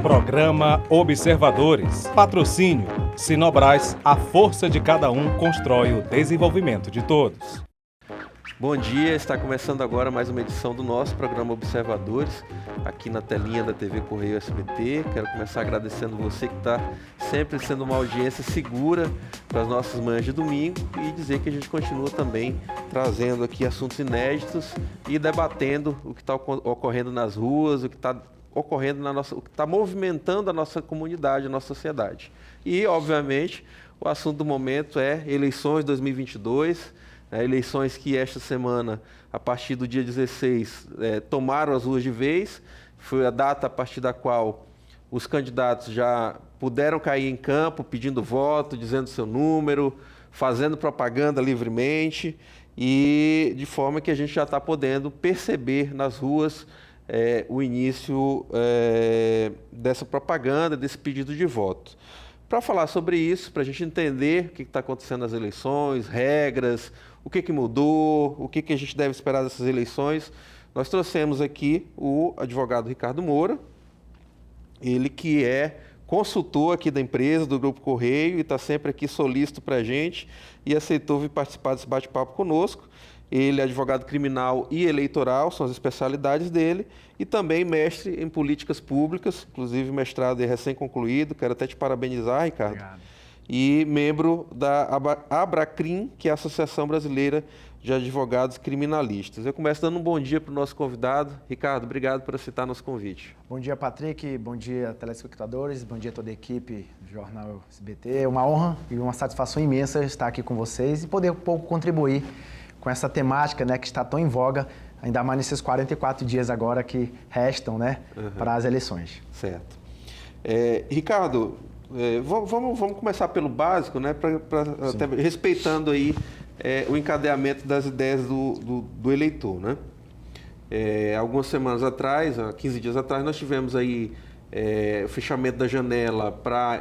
Programa Observadores. Patrocínio. Sinobras, a força de cada um constrói o desenvolvimento de todos. Bom dia, está começando agora mais uma edição do nosso programa Observadores, aqui na telinha da TV Correio SBT. Quero começar agradecendo você que está sempre sendo uma audiência segura para as nossas manhãs de domingo e dizer que a gente continua também trazendo aqui assuntos inéditos e debatendo o que está ocorrendo nas ruas, o que está ocorrendo o que está movimentando a nossa comunidade, a nossa sociedade. E, obviamente, o assunto do momento é eleições 2022, eleições que esta semana, a partir do dia 16, tomaram as ruas de vez. Foi a data a partir da qual os candidatos já puderam cair em campo pedindo voto, dizendo seu número, fazendo propaganda livremente e de forma que a gente já está podendo perceber nas ruas o início dessa propaganda, desse pedido de voto. Para falar sobre isso, para a gente entender o que está acontecendo nas eleições, regras, o que mudou, o que a gente deve esperar dessas eleições, nós trouxemos aqui o advogado Ricardo Moura, ele que é consultor aqui da empresa, do Grupo Correio, e está sempre aqui solícito para a gente e aceitou vir participar desse bate-papo conosco. Ele é advogado criminal e eleitoral, são as especialidades dele, e também mestre em políticas públicas, inclusive mestrado recém-concluído. Quero até te parabenizar, Ricardo. Obrigado. E membro da Abracrim, que é a Associação Brasileira de Advogados Criminalistas. Eu começo dando um bom dia para o nosso convidado. Ricardo, obrigado por aceitar nosso convite. Bom dia, Patrick. Bom dia, telespectadores. Bom dia a toda a equipe do Jornal SBT. É uma honra e uma satisfação imensa estar aqui com vocês e poder um pouco contribuir com essa temática, né, que está tão em voga, ainda mais nesses 44 dias agora que restam, né, para as eleições. Certo. Ricardo, vamos começar pelo básico, né, até respeitando aí o encadeamento das ideias do eleitor, né? Algumas semanas atrás, 15 dias atrás, nós tivemos aí o fechamento da janela para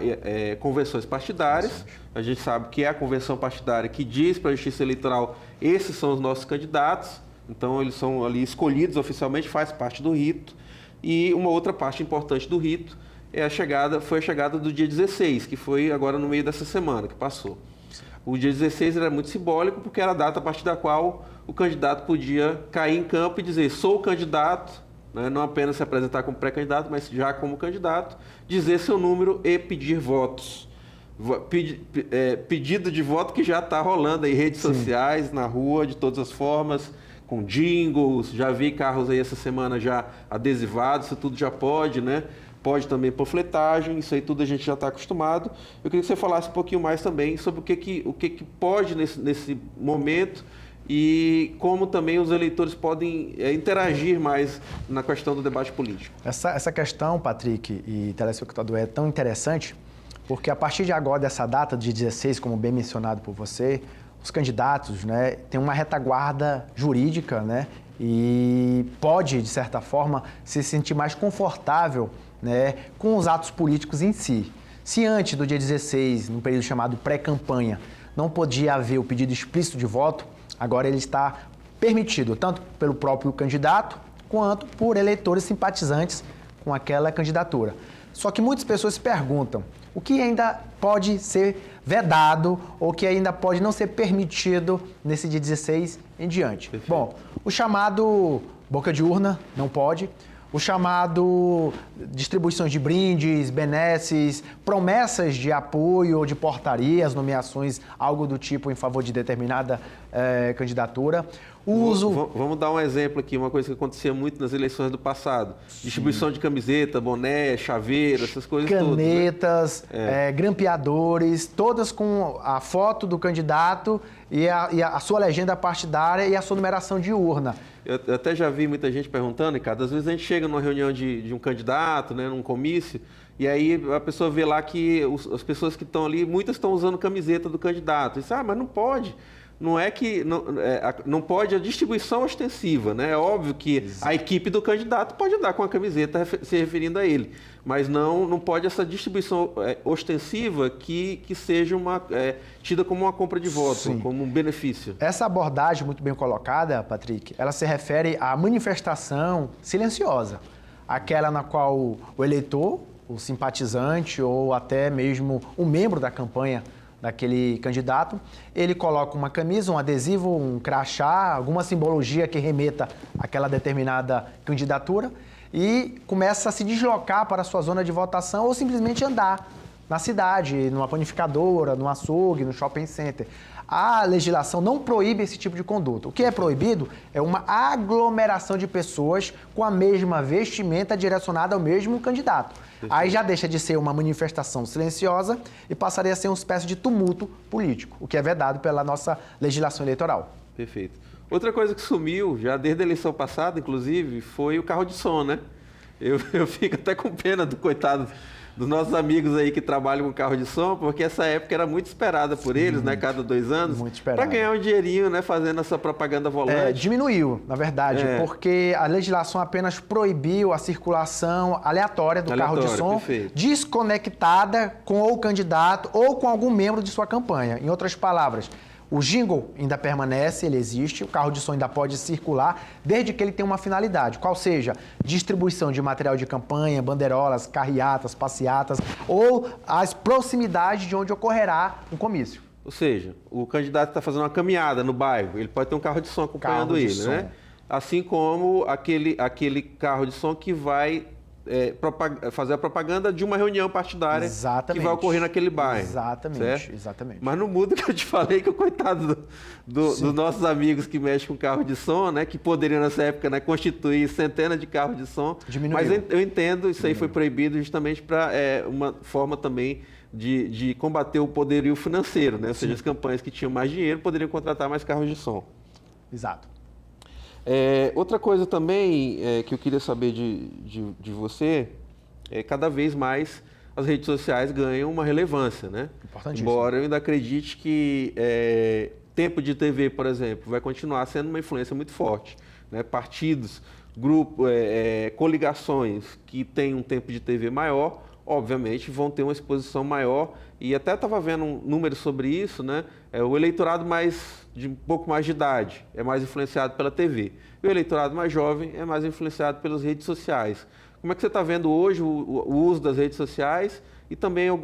convenções partidárias. A gente sabe que é a convenção partidária que diz para a Justiça Eleitoral: esses são os nossos candidatos, então eles são ali escolhidos oficialmente, faz parte do rito. E uma outra parte importante do rito foi a chegada do dia 16, que foi agora no meio dessa semana que passou. O dia 16 era muito simbólico porque era a data a partir da qual o candidato podia cair em campo e dizer: sou o candidato, né? Não apenas se apresentar como pré-candidato, mas já como candidato, dizer seu número e pedir votos. Pedido de voto que já está rolando aí, redes sociais, na rua, de todas as formas, com jingles. Já vi carros aí essa semana já adesivados, isso tudo já pode, né? Pode também panfletagem, isso aí tudo a gente já está acostumado. Eu queria que você falasse um pouquinho mais também sobre o que pode nesse momento e como também os eleitores podem interagir mais na questão do debate político. Essa questão, Patrick e telespectador, é tão interessante porque a partir de agora, dessa data, de 16, como bem mencionado por você, os candidatos, né, têm uma retaguarda jurídica, né, e pode, de certa forma, se sentir mais confortável, né, com os atos políticos em si. Se antes do dia 16, num período chamado pré-campanha, não podia haver o pedido explícito de voto, agora ele está permitido, tanto pelo próprio candidato, quanto por eleitores simpatizantes com aquela candidatura. Só que muitas pessoas se perguntam o que ainda pode ser vedado ou que ainda pode não ser permitido nesse dia 16 em diante. Perfeito. Bom, o chamado boca de urna não pode. O chamado distribuições de brindes, benesses, promessas de apoio ou de portarias, nomeações, algo do tipo em favor de determinada candidatura. Vamos dar um exemplo aqui, uma coisa que acontecia muito nas eleições do passado. Distribuição de camiseta, boné, chaveiro, essas coisas todas. Canetas, grampeadores, todas com a foto do candidato e a sua legenda partidária e a sua numeração de urna. Eu até já vi muita gente perguntando, Ricardo, às vezes a gente chega numa reunião de um candidato, né, num comício, e aí a pessoa vê lá que as pessoas que estão ali, muitas estão usando camiseta do candidato. E diz, mas não pode. Não é que não pode a distribuição ostensiva, né? É óbvio que a equipe do candidato pode andar com a camiseta se referindo a ele, mas não pode essa distribuição ostensiva que seja tida como uma compra de voto, sim, como um benefício. Essa abordagem muito bem colocada, Patrick, ela se refere à manifestação silenciosa, aquela na qual o eleitor o simpatizante ou até mesmo um membro da campanha daquele candidato, ele coloca uma camisa, um adesivo, um crachá, alguma simbologia que remeta àquela determinada candidatura e começa a se deslocar para a sua zona de votação ou simplesmente andar na cidade, numa panificadora, no açougue, no shopping center. A legislação não proíbe esse tipo de conduta. O que é proibido é uma aglomeração de pessoas com a mesma vestimenta direcionada ao mesmo candidato. Aí já deixa de ser uma manifestação silenciosa e passaria a ser uma espécie de tumulto político, o que é vedado pela nossa legislação eleitoral. Perfeito. Outra coisa que sumiu, já desde a eleição passada, inclusive, foi o carro de som, né? Eu fico até com pena do coitado dos nossos amigos aí que trabalham com carro de som, porque essa época era muito esperada por eles, né? Cada 2 anos. Muito esperada. Para ganhar um dinheirinho, né? Fazendo essa propaganda volante. Diminuiu, na verdade, porque a legislação apenas proibiu a circulação aleatória do carro de som, perfeito. Desconectada com o candidato ou com algum membro de sua campanha. Em outras palavras, o jingle ainda permanece, ele existe, o carro de som ainda pode circular, desde que ele tenha uma finalidade, qual seja distribuição de material de campanha, bandeirolas, carreatas, passeatas ou as proximidades de onde ocorrerá o comício. Ou seja, o candidato está fazendo uma caminhada no bairro, ele pode ter um carro de som acompanhando ele, né? Assim como aquele carro de som que vai fazer a propaganda de uma reunião partidária que vai ocorrer naquele bairro. Exatamente. Mas não muda que eu te falei que o coitado dos nossos amigos que mexem com carro de som, né, que poderiam nessa época, né, constituir centenas de carros de som. Diminuiu. Mas eu entendo, isso aí foi proibido justamente para uma forma também de combater o poderio financeiro, né? Ou seja, as campanhas que tinham mais dinheiro poderiam contratar mais carros de som. Exato. Outra coisa também que eu queria saber de você cada vez mais as redes sociais ganham uma relevância, né? Importantíssimo. Embora eu ainda acredite que tempo de TV, por exemplo, vai continuar sendo uma influência muito forte, né? Partidos, grupos, coligações que têm um tempo de TV maior, obviamente vão ter uma exposição maior e até estava vendo um número sobre isso, né? O eleitorado de um pouco mais de idade é mais influenciado pela TV. E o eleitorado mais jovem é mais influenciado pelas redes sociais. Como é que você está vendo hoje o uso das redes sociais? E também eu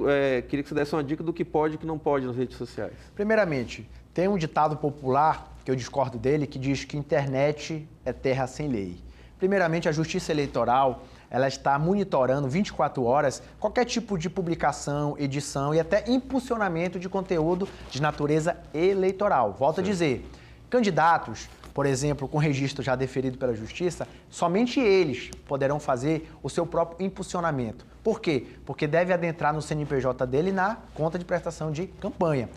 queria que você desse uma dica do que pode e que não pode nas redes sociais. Primeiramente, tem um ditado popular, que eu discordo dele, que diz que internet é terra sem lei. Primeiramente, a Justiça Eleitoral ela está monitorando 24 horas qualquer tipo de publicação, edição e até impulsionamento de conteúdo de natureza eleitoral. Volto a dizer, candidatos, por exemplo, com registro já deferido pela Justiça, somente eles poderão fazer o seu próprio impulsionamento. Por quê? Porque deve adentrar no CNPJ dele na conta de prestação de campanha.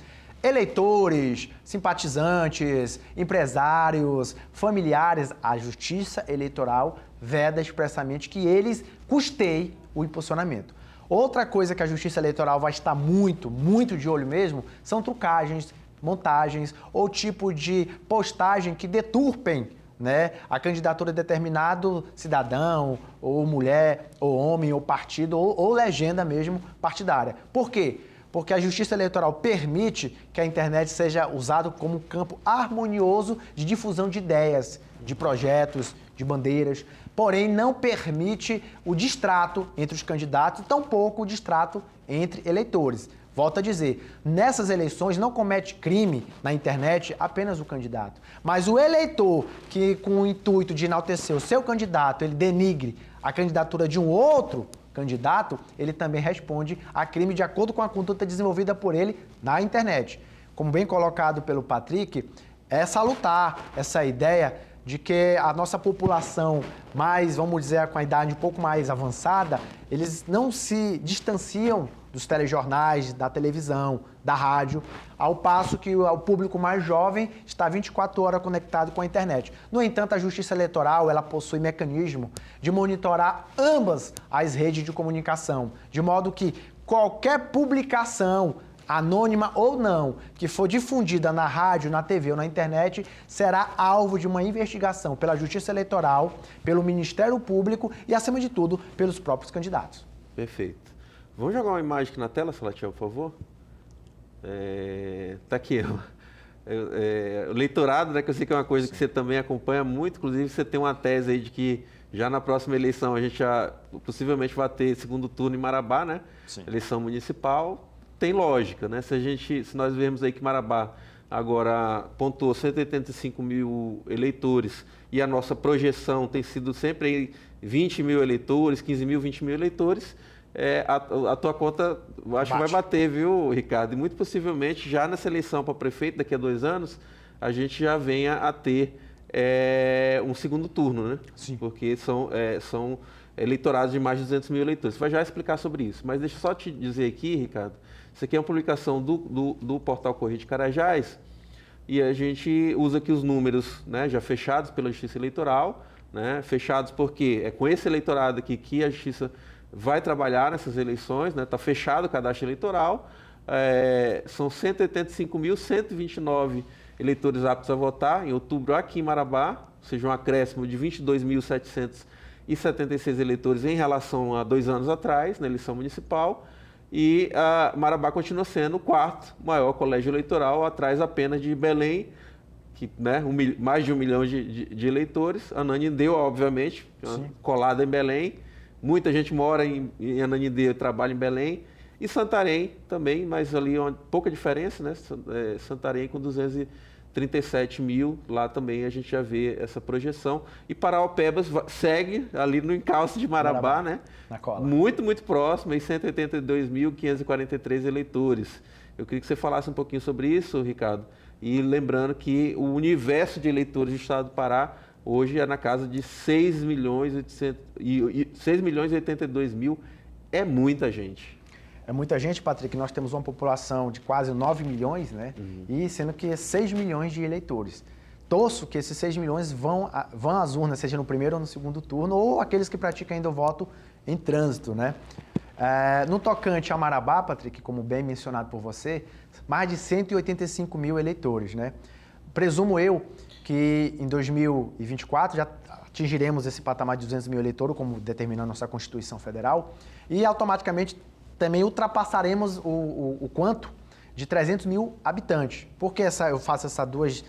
Eleitores, simpatizantes, empresários, familiares, a Justiça Eleitoral veda expressamente que eles custeiem o impulsionamento. Outra coisa que a Justiça Eleitoral vai estar muito de olho mesmo são trucagens, montagens ou tipo de postagem que deturpem, né, a candidatura de determinado cidadão, ou mulher, ou homem, ou partido, ou legenda mesmo partidária. Por quê? Porque a Justiça Eleitoral permite que a internet seja usada como um campo harmonioso de difusão de ideias, de projetos, de bandeiras, porém não permite o distrato entre os candidatos, tampouco o distrato entre eleitores. Volto a dizer, nessas eleições não comete crime na internet apenas o candidato, mas o eleitor que, com o intuito de enaltecer o seu candidato, ele denigre a candidatura de um outro candidato, ele também responde a crime de acordo com a conduta desenvolvida por ele na internet. Como bem colocado pelo Patrick, é salutar essa ideia de que a nossa população mais, vamos dizer, com a idade um pouco mais avançada, eles não se distanciam dos telejornais, da televisão, da rádio, ao passo que o público mais jovem está 24 horas conectado com a internet. No entanto, a Justiça Eleitoral ela possui mecanismo de monitorar ambas as redes de comunicação, de modo que qualquer publicação, anônima ou não, que for difundida na rádio, na TV ou na internet, será alvo de uma investigação pela Justiça Eleitoral, pelo Ministério Público e, acima de tudo, pelos próprios candidatos. Perfeito. Vamos jogar uma imagem aqui na tela, Salatiel, por favor? Tá aqui, o leitorado, né, que eu sei que é uma coisa que você também acompanha muito, inclusive você tem uma tese aí de que Já na próxima eleição a gente já possivelmente vai ter segundo turno em Marabá, né? Sim. Eleição municipal. Tem lógica, né? Se nós vermos aí que Marabá agora pontuou 185 mil eleitores e a nossa projeção tem sido sempre aí 20 mil eleitores, 15 mil, 20 mil eleitores, a tua conta acho que vai bater, viu, Ricardo? E muito possivelmente já nessa eleição para prefeito, daqui a 2 anos, a gente já venha a ter um segundo turno, né? Sim. Porque são eleitorados de mais de 200 mil eleitores. Você vai já explicar sobre isso. Mas deixa eu só te dizer aqui, Ricardo, isso aqui é uma publicação do portal Correio de Carajás e a gente usa aqui os números, né, já fechados pela Justiça Eleitoral, né, fechados porque é com esse eleitorado aqui que a Justiça vai trabalhar nessas eleições, né, está fechado o cadastro eleitoral, são 185.129 eleitores aptos a votar em outubro aqui em Marabá, ou seja, um acréscimo de 22.776 eleitores em relação a 2 anos atrás, na eleição municipal, e Marabá continua sendo o 4º maior colégio eleitoral, atrás apenas de Belém, que, né, mais de 1 milhão de eleitores. Ananindeua, obviamente, colada em Belém. Muita gente mora em Ananindeua e trabalha em Belém. E Santarém também, mas ali pouca diferença, né? Santarém com 237 mil, lá também a gente já vê essa projeção. E Paraopebas segue ali no encalço de Marabá, né? Na cola. Muito, muito próximo, aí 182.543 eleitores. Eu queria que você falasse um pouquinho sobre isso, Ricardo. E lembrando que o universo de eleitores do estado do Pará hoje é na casa de 6.082.000. É muita gente. É muita gente, Patrick. Nós temos uma população de quase 9 milhões, né? E sendo que 6 milhões de eleitores. Torço que esses 6 milhões vão às urnas, seja no primeiro ou no segundo turno, ou aqueles que praticam ainda o voto em trânsito, né? No tocante a Marabá, Patrick, como bem mencionado por você, mais de 185 mil eleitores, né? Presumo eu que em 2024 já atingiremos esse patamar de 200 mil eleitores, como determina a nossa Constituição Federal, e automaticamente também ultrapassaremos o quanto de 300 mil habitantes. Por que eu faço essas duas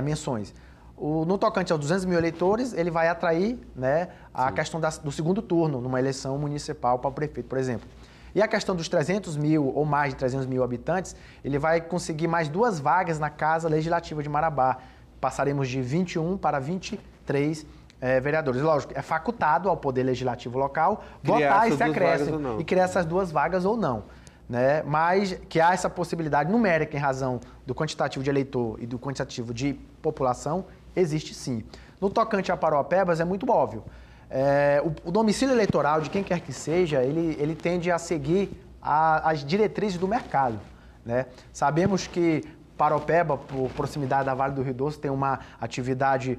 menções? No tocante aos 200 mil eleitores, ele vai atrair, né, a questão do segundo turno, numa eleição municipal para o prefeito, por exemplo. E a questão dos 300 mil ou mais de 300 mil habitantes, ele vai conseguir mais 2 vagas na Casa Legislativa de Marabá. Passaremos de 21 para 23 vereadores. Lógico, é facultado ao Poder Legislativo local votar esse acréscimo e criar essas 2 vagas ou não. Né? Mas que há essa possibilidade numérica em razão do quantitativo de eleitor e do quantitativo de população, existe sim. No tocante a Paraopebas é muito óbvio. O domicílio eleitoral de quem quer que seja, ele tende a seguir as diretrizes do mercado. Né? Sabemos que Paraopeba, por proximidade da Vale do Rio Doce, tem uma atividade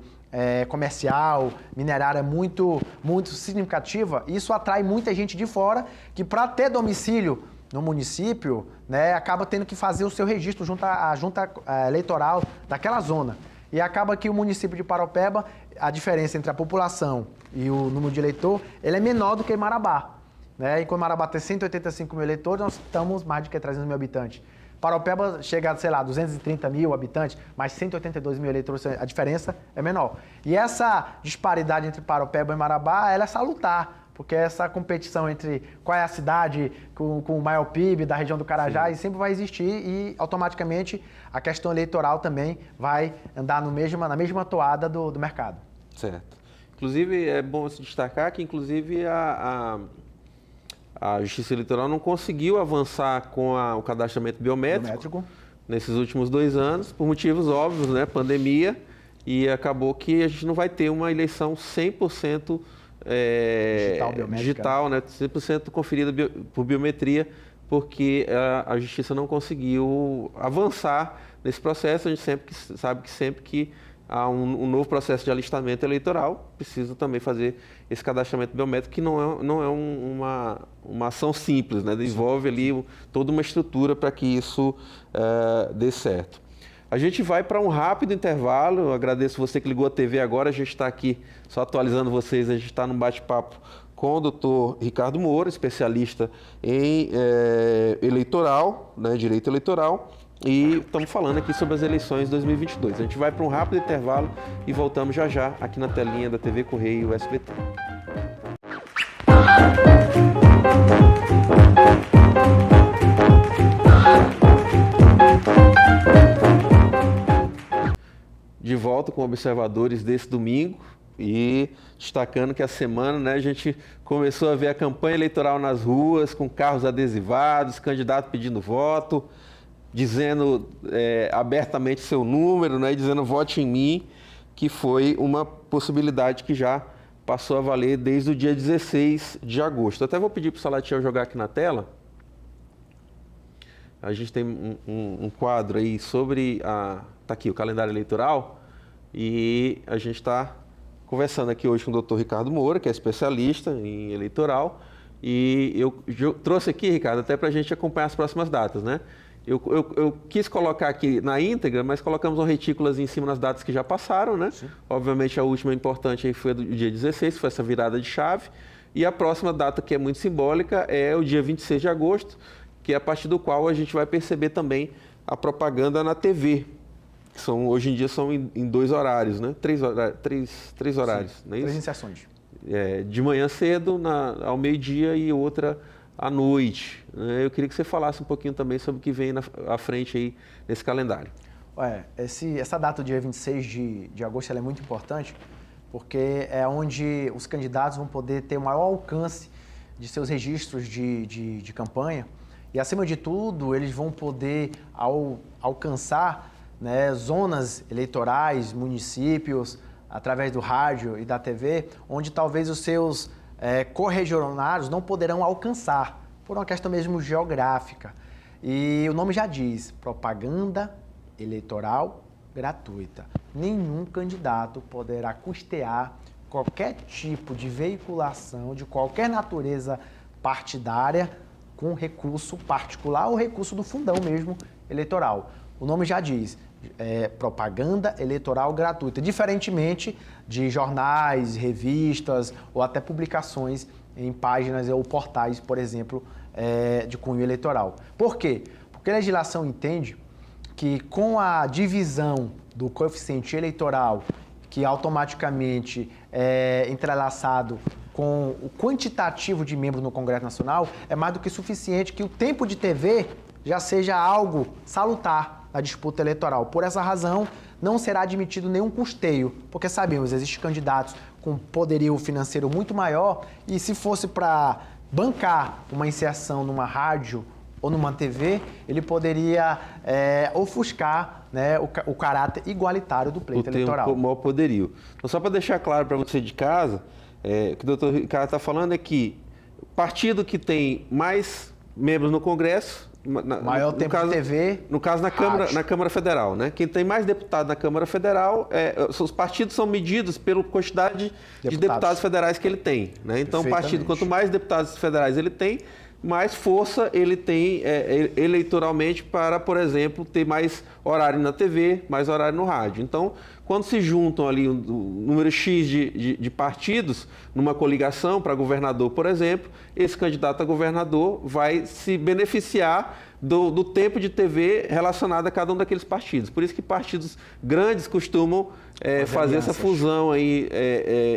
comercial, minerária muito, muito significativa. Isso atrai muita gente de fora que, para ter domicílio no município, né, acaba tendo que fazer o seu registro junto à junta eleitoral daquela zona. E acaba que o município de Paraopeba, a diferença entre a população e o número de eleitor, ele é menor do que Marabá. Né? E quando Marabá tem 185 mil eleitores, nós estamos mais de 300 mil habitantes. Paraopeba chega a, sei lá, 230 mil habitantes, mas 182 mil eleitores, a diferença é menor. E essa disparidade entre Paraopeba e Marabá, ela é salutar, porque essa competição entre qual é a cidade com o maior PIB da região do Carajás sempre vai existir e automaticamente a questão eleitoral também vai andar na mesma toada do mercado. Certo. Inclusive, é bom se destacar que, inclusive, a Justiça Eleitoral não conseguiu avançar com o cadastramento biométrico nesses últimos 2 anos, por motivos óbvios, né? Pandemia, e acabou que a gente não vai ter uma eleição 100% digital, né? 100% conferida por biometria, porque a Justiça não conseguiu avançar nesse processo. A gente sabe que sempre que há um novo processo de alistamento eleitoral, precisa também fazer esse cadastramento biométrico, que não é uma ação simples, né? Envolve ali toda uma estrutura para que isso dê certo. A gente vai para um rápido intervalo. Eu agradeço você que ligou a TV agora. A gente está aqui, só atualizando vocês, a gente está num bate-papo com o doutor Ricardo Moura, especialista em eleitoral, né, direito eleitoral. E estamos falando aqui sobre as eleições de 2022. A gente vai para um rápido intervalo e voltamos já já aqui na telinha da TV Correio SBT. De volta com observadores desse domingo e destacando que a semana, né, a gente começou a ver a campanha eleitoral nas ruas, com carros adesivados, candidato pedindo voto, dizendo abertamente seu número, né, dizendo vote em mim, que foi uma possibilidade que já passou a valer desde o dia 16 de agosto. Até vou pedir para o Salatiel jogar aqui na tela. A gente tem um quadro aí sobre tá aqui o calendário eleitoral e a gente está conversando aqui hoje com o Dr. Ricardo Moura, que é especialista em eleitoral, e eu trouxe aqui, Ricardo, até para a gente acompanhar as próximas datas, né? Eu quis colocar aqui na íntegra, mas colocamos um retículas em cima nas datas que já passaram, né? Sim. Obviamente a última importante aí foi do dia 16, foi essa virada de chave, e a próxima data que é muito simbólica é o dia 26 de agosto, que é a partir do qual a gente vai perceber também a propaganda na TV. Hoje em dia são em 2 horários, né? 3 horários, sim, não é isso? 3 inserções. De manhã cedo, ao meio-dia e outra à noite. Eu queria que você falasse um pouquinho também sobre o que vem à frente aí nesse calendário. Essa data do dia 26 de agosto ela é muito importante porque é onde os candidatos vão poder ter o maior alcance de seus registros de campanha. E, acima de tudo, eles vão poder alcançar, né, zonas eleitorais, municípios, através do rádio e da TV, onde talvez os seus correligionários não poderão alcançar, por uma questão mesmo geográfica. E o nome já diz, propaganda eleitoral gratuita. Nenhum candidato poderá custear qualquer tipo de veiculação de qualquer natureza partidária com recurso particular ou recurso do fundão mesmo eleitoral. O nome já diz, propaganda eleitoral gratuita, diferentemente de jornais, revistas ou até publicações em páginas ou portais, por exemplo, de cunho eleitoral. Por quê? Porque a legislação entende que com a divisão do coeficiente eleitoral, que automaticamente é entrelaçado com o quantitativo de membros no Congresso Nacional, é mais do que suficiente que o tempo de TV já seja algo salutar na disputa eleitoral. Por essa razão, não será admitido nenhum custeio, porque sabemos, existem candidatos com poderio financeiro muito maior e se fosse para bancar uma inserção numa rádio ou numa TV, ele poderia ofuscar, né, o caráter igualitário do pleito eleitoral. O maior poderio. Então, só para deixar claro para você de casa, o que o doutor Ricardo está falando é que partido que tem mais membros no Congresso, maior tempo de TV, no caso na Câmara Federal, né? Quem tem mais deputado na Câmara Federal, os partidos são medidos pela quantidade de deputados federais que ele tem, né? Então o partido, quanto mais deputados federais ele tem, mais força ele tem eleitoralmente para, por exemplo, ter mais horário na TV, mais horário no rádio. Então, quando se juntam ali um número X de partidos numa coligação para governador, por exemplo, esse candidato a governador vai se beneficiar do tempo de TV relacionado a cada um daqueles partidos. Por isso que partidos grandes costumam fazer essa fusão aí,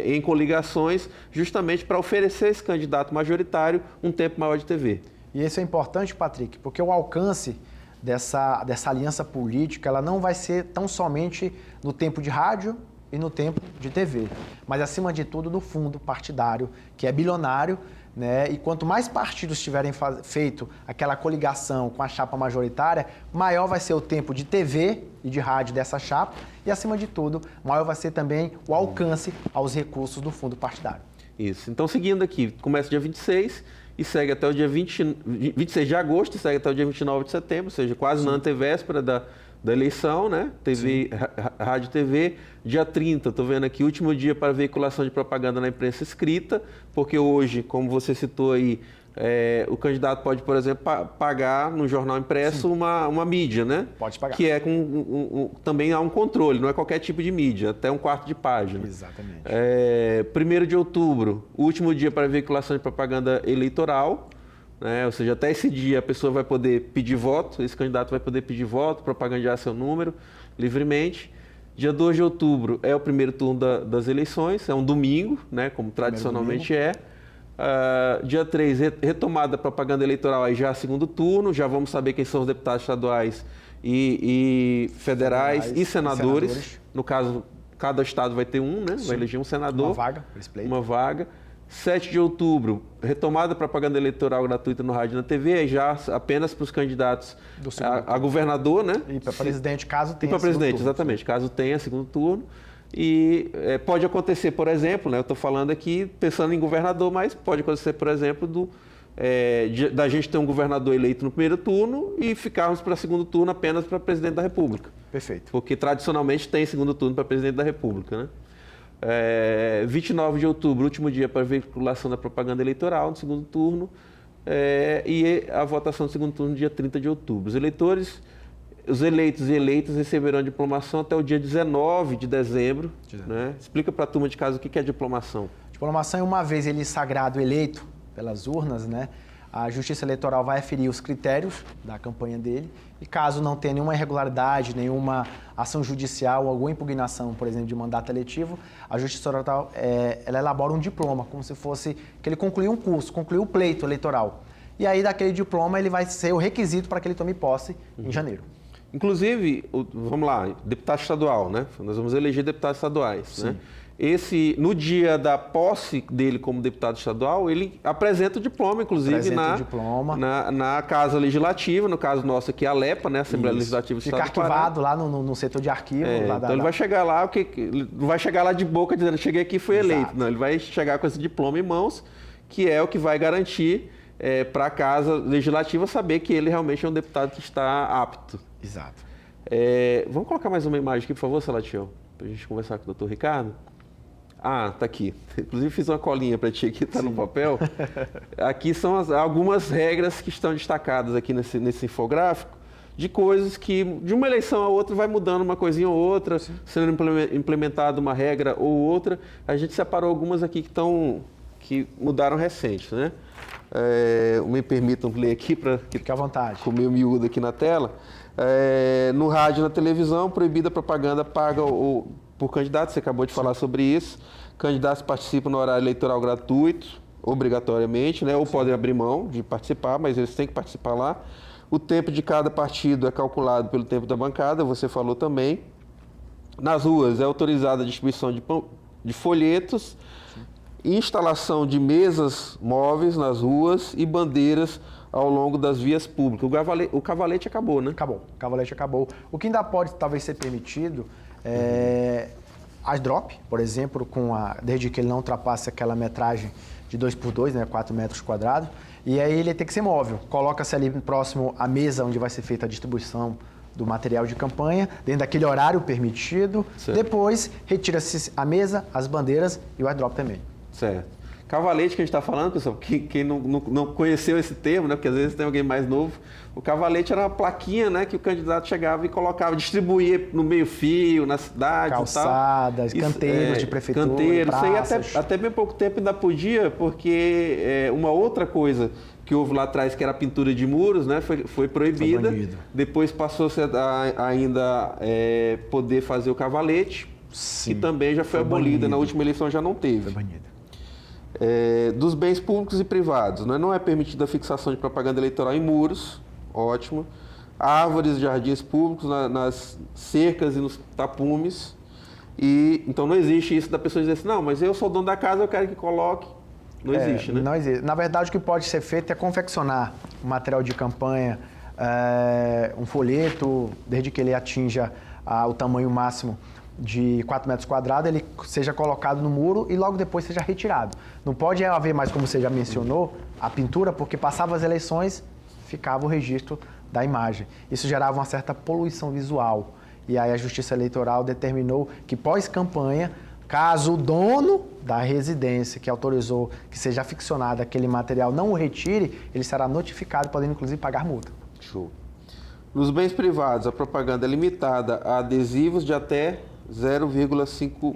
em coligações, justamente para oferecer a esse candidato majoritário um tempo maior de TV. E isso é importante, Patrick, porque o alcance dessa aliança política ela não vai ser tão somente no tempo de rádio e no tempo de TV, mas, acima de tudo, no fundo partidário, que é bilionário, né? E quanto mais partidos tiverem feito aquela coligação com a chapa majoritária, maior vai ser o tempo de TV e de rádio dessa chapa e, acima de tudo, maior vai ser também o alcance aos recursos do fundo partidário. Isso. Então, seguindo aqui, começa dia 26 e segue até o dia 26 de agosto e segue até o dia 29 de setembro, ou seja, quase na antevéspera da eleição, né? TV, rádio e TV. Dia 30, estou vendo aqui, último dia para veiculação de propaganda na imprensa escrita, porque hoje, como você citou aí, o candidato pode, por exemplo, pagar no jornal impresso uma mídia, né? Pode pagar. Que é também há um controle, não é qualquer tipo de mídia, até um quarto de página. Exatamente. 1º de outubro, último dia para veiculação de propaganda eleitoral. né? Ou seja, até esse dia a pessoa vai poder pedir voto, esse candidato vai poder pedir voto, propagandear seu número livremente. Dia 2 de outubro é o primeiro turno das eleições, é um domingo, né? Como tradicionalmente é. Dia 3, retomada da propaganda eleitoral, aí já segundo turno, já vamos saber quem são os deputados estaduais e federais e senadores. No caso, cada estado vai ter um, né? Vai eleger um senador. Uma vaga, esse pleito. Uma vaga. 7 de outubro, retomada da propaganda eleitoral gratuita no rádio e na TV, aí já apenas para os candidatos a governador, né? E para presidente, caso tenha. E para presidente, exatamente, caso tenha segundo turno. E pode acontecer, por exemplo, né? Eu estou falando aqui pensando em governador, mas pode acontecer, por exemplo, da gente ter um governador eleito no primeiro turno e ficarmos para segundo turno apenas para presidente da República. Perfeito. Porque tradicionalmente tem segundo turno para presidente da República, né? 29 de outubro, último dia para veiculação da propaganda eleitoral no segundo turno, e a votação do segundo turno dia 30 de outubro. Os eleitos e eleitas receberão a diplomação até o dia 19 de dezembro. Né? Explica para a turma de casa o que é diplomação. Diplomação é uma vez ele sagrado eleito pelas urnas, né? A Justiça Eleitoral vai aferir os critérios da campanha dele e caso não tenha nenhuma irregularidade, nenhuma ação judicial ou alguma impugnação, por exemplo, de mandato eletivo, a Justiça Eleitoral ela elabora um diploma, como se fosse que ele concluiu um curso, concluiu o pleito eleitoral. E aí, daquele diploma, ele vai ser o requisito para que ele tome posse em janeiro. Inclusive, vamos lá, deputado estadual, né? Nós vamos eleger deputados estaduais, Sim. né? No dia da posse dele como deputado estadual, ele apresenta o diploma, inclusive, na Casa Legislativa, no caso nosso aqui, a ALEPA, né? Assembleia Legislativa do Estado do Pará. Fica arquivado lá no setor de arquivo. Então ele vai chegar lá, não vai chegar lá de boca dizendo, cheguei aqui e fui eleito. Não, ele vai chegar com esse diploma em mãos, que é o que vai garantir para a Casa Legislativa saber que ele realmente é um deputado que está apto. Exato. Vamos colocar mais uma imagem aqui, por favor, Salatiel, para a gente conversar com o doutor Ricardo. Tá aqui. Inclusive fiz uma colinha para ti aqui, tá no papel. Aqui são algumas regras que estão destacadas aqui nesse infográfico, de coisas que de uma eleição a outra vai mudando uma coisinha ou outra, sendo implementada uma regra ou outra. A gente separou algumas aqui que mudaram recente, né? Me permitam ler aqui para Fique à vontade. Comer miúdo aqui na tela. No rádio e na televisão, proibida a propaganda paga por candidatos, você acabou de falar sobre isso. Candidatos participam no horário eleitoral gratuito, obrigatoriamente, né? Ou podem abrir mão de participar, mas eles têm que participar lá. O tempo de cada partido é calculado pelo tempo da bancada, você falou também. Nas ruas é autorizada a distribuição de folhetos, instalação de mesas móveis nas ruas e bandeiras ao longo das vias públicas. O cavalete acabou, né? Acabou. O cavalete acabou. O que ainda pode talvez ser permitido as drop, por exemplo, desde que ele não ultrapasse aquela metragem de 2x2, né, 4 metros quadrados, e aí ele tem que ser móvel. Coloca-se ali próximo à mesa onde vai ser feita a distribuição do material de campanha, dentro daquele horário permitido. Certo. Depois, retira-se a mesa, as bandeiras e o airdrop também. Certo. Cavalete que a gente está falando, pessoal, quem não conheceu esse termo, né, porque às vezes tem alguém mais novo, o cavalete era uma plaquinha, né, que o candidato chegava e colocava, distribuía no meio-fio, na cidade. Calçadas, canteiros de prefeitura, canteiros, praças. Isso aí até bem pouco tempo ainda podia, porque uma outra coisa que houve lá atrás, que era a pintura de muros, né, foi proibida. Depois passou-se a ainda poder fazer o cavalete, Sim, que também já foi abolida, na última eleição já não teve. Foi banida. Dos bens públicos e privados, né? Não é permitida a fixação de propaganda eleitoral em muros, ótimo. Árvores, jardins públicos, nas cercas e nos tapumes. Então não existe isso da pessoa dizer assim, não, mas eu sou o dono da casa, eu quero que coloque. Não existe, né? Não existe. Na verdade, o que pode ser feito é confeccionar um material de campanha, um folheto, desde que ele atinja o tamanho máximo de 4 metros quadrados, ele seja colocado no muro e logo depois seja retirado. Não pode haver mais, como você já mencionou, a pintura, porque passava as eleições, ficava o registro da imagem. Isso gerava uma certa poluição visual. E aí a Justiça Eleitoral determinou que pós-campanha, caso o dono da residência que autorizou que seja aficionado aquele material não o retire, ele será notificado, podendo inclusive pagar multa. Show. Nos bens privados, a propaganda é limitada a adesivos de até 0,5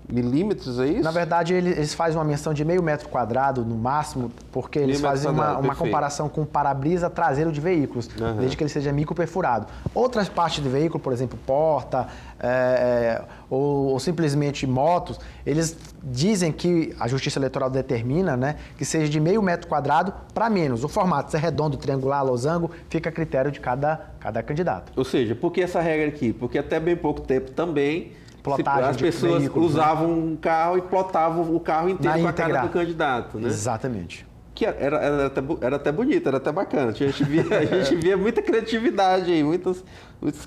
milímetros, é isso? Na verdade, eles fazem uma menção de 0,5 metro quadrado no máximo, porque eles fazem uma comparação com o para-brisa traseiro de veículos, desde que ele seja microperfurado. Outras partes do veículo, por exemplo, porta, ou simplesmente motos, eles dizem que a Justiça Eleitoral determina, né, que seja de 0,5 metro quadrado para menos. O formato, se é redondo, triangular, losango, fica a critério de cada candidato. Ou seja, por que essa regra aqui? Porque até bem pouco tempo também as pessoas usavam um carro e plotavam o carro inteiro com a cara do candidato, né? Exatamente. Que era até bonito, era até bacana. A gente via muita criatividade aí, muitos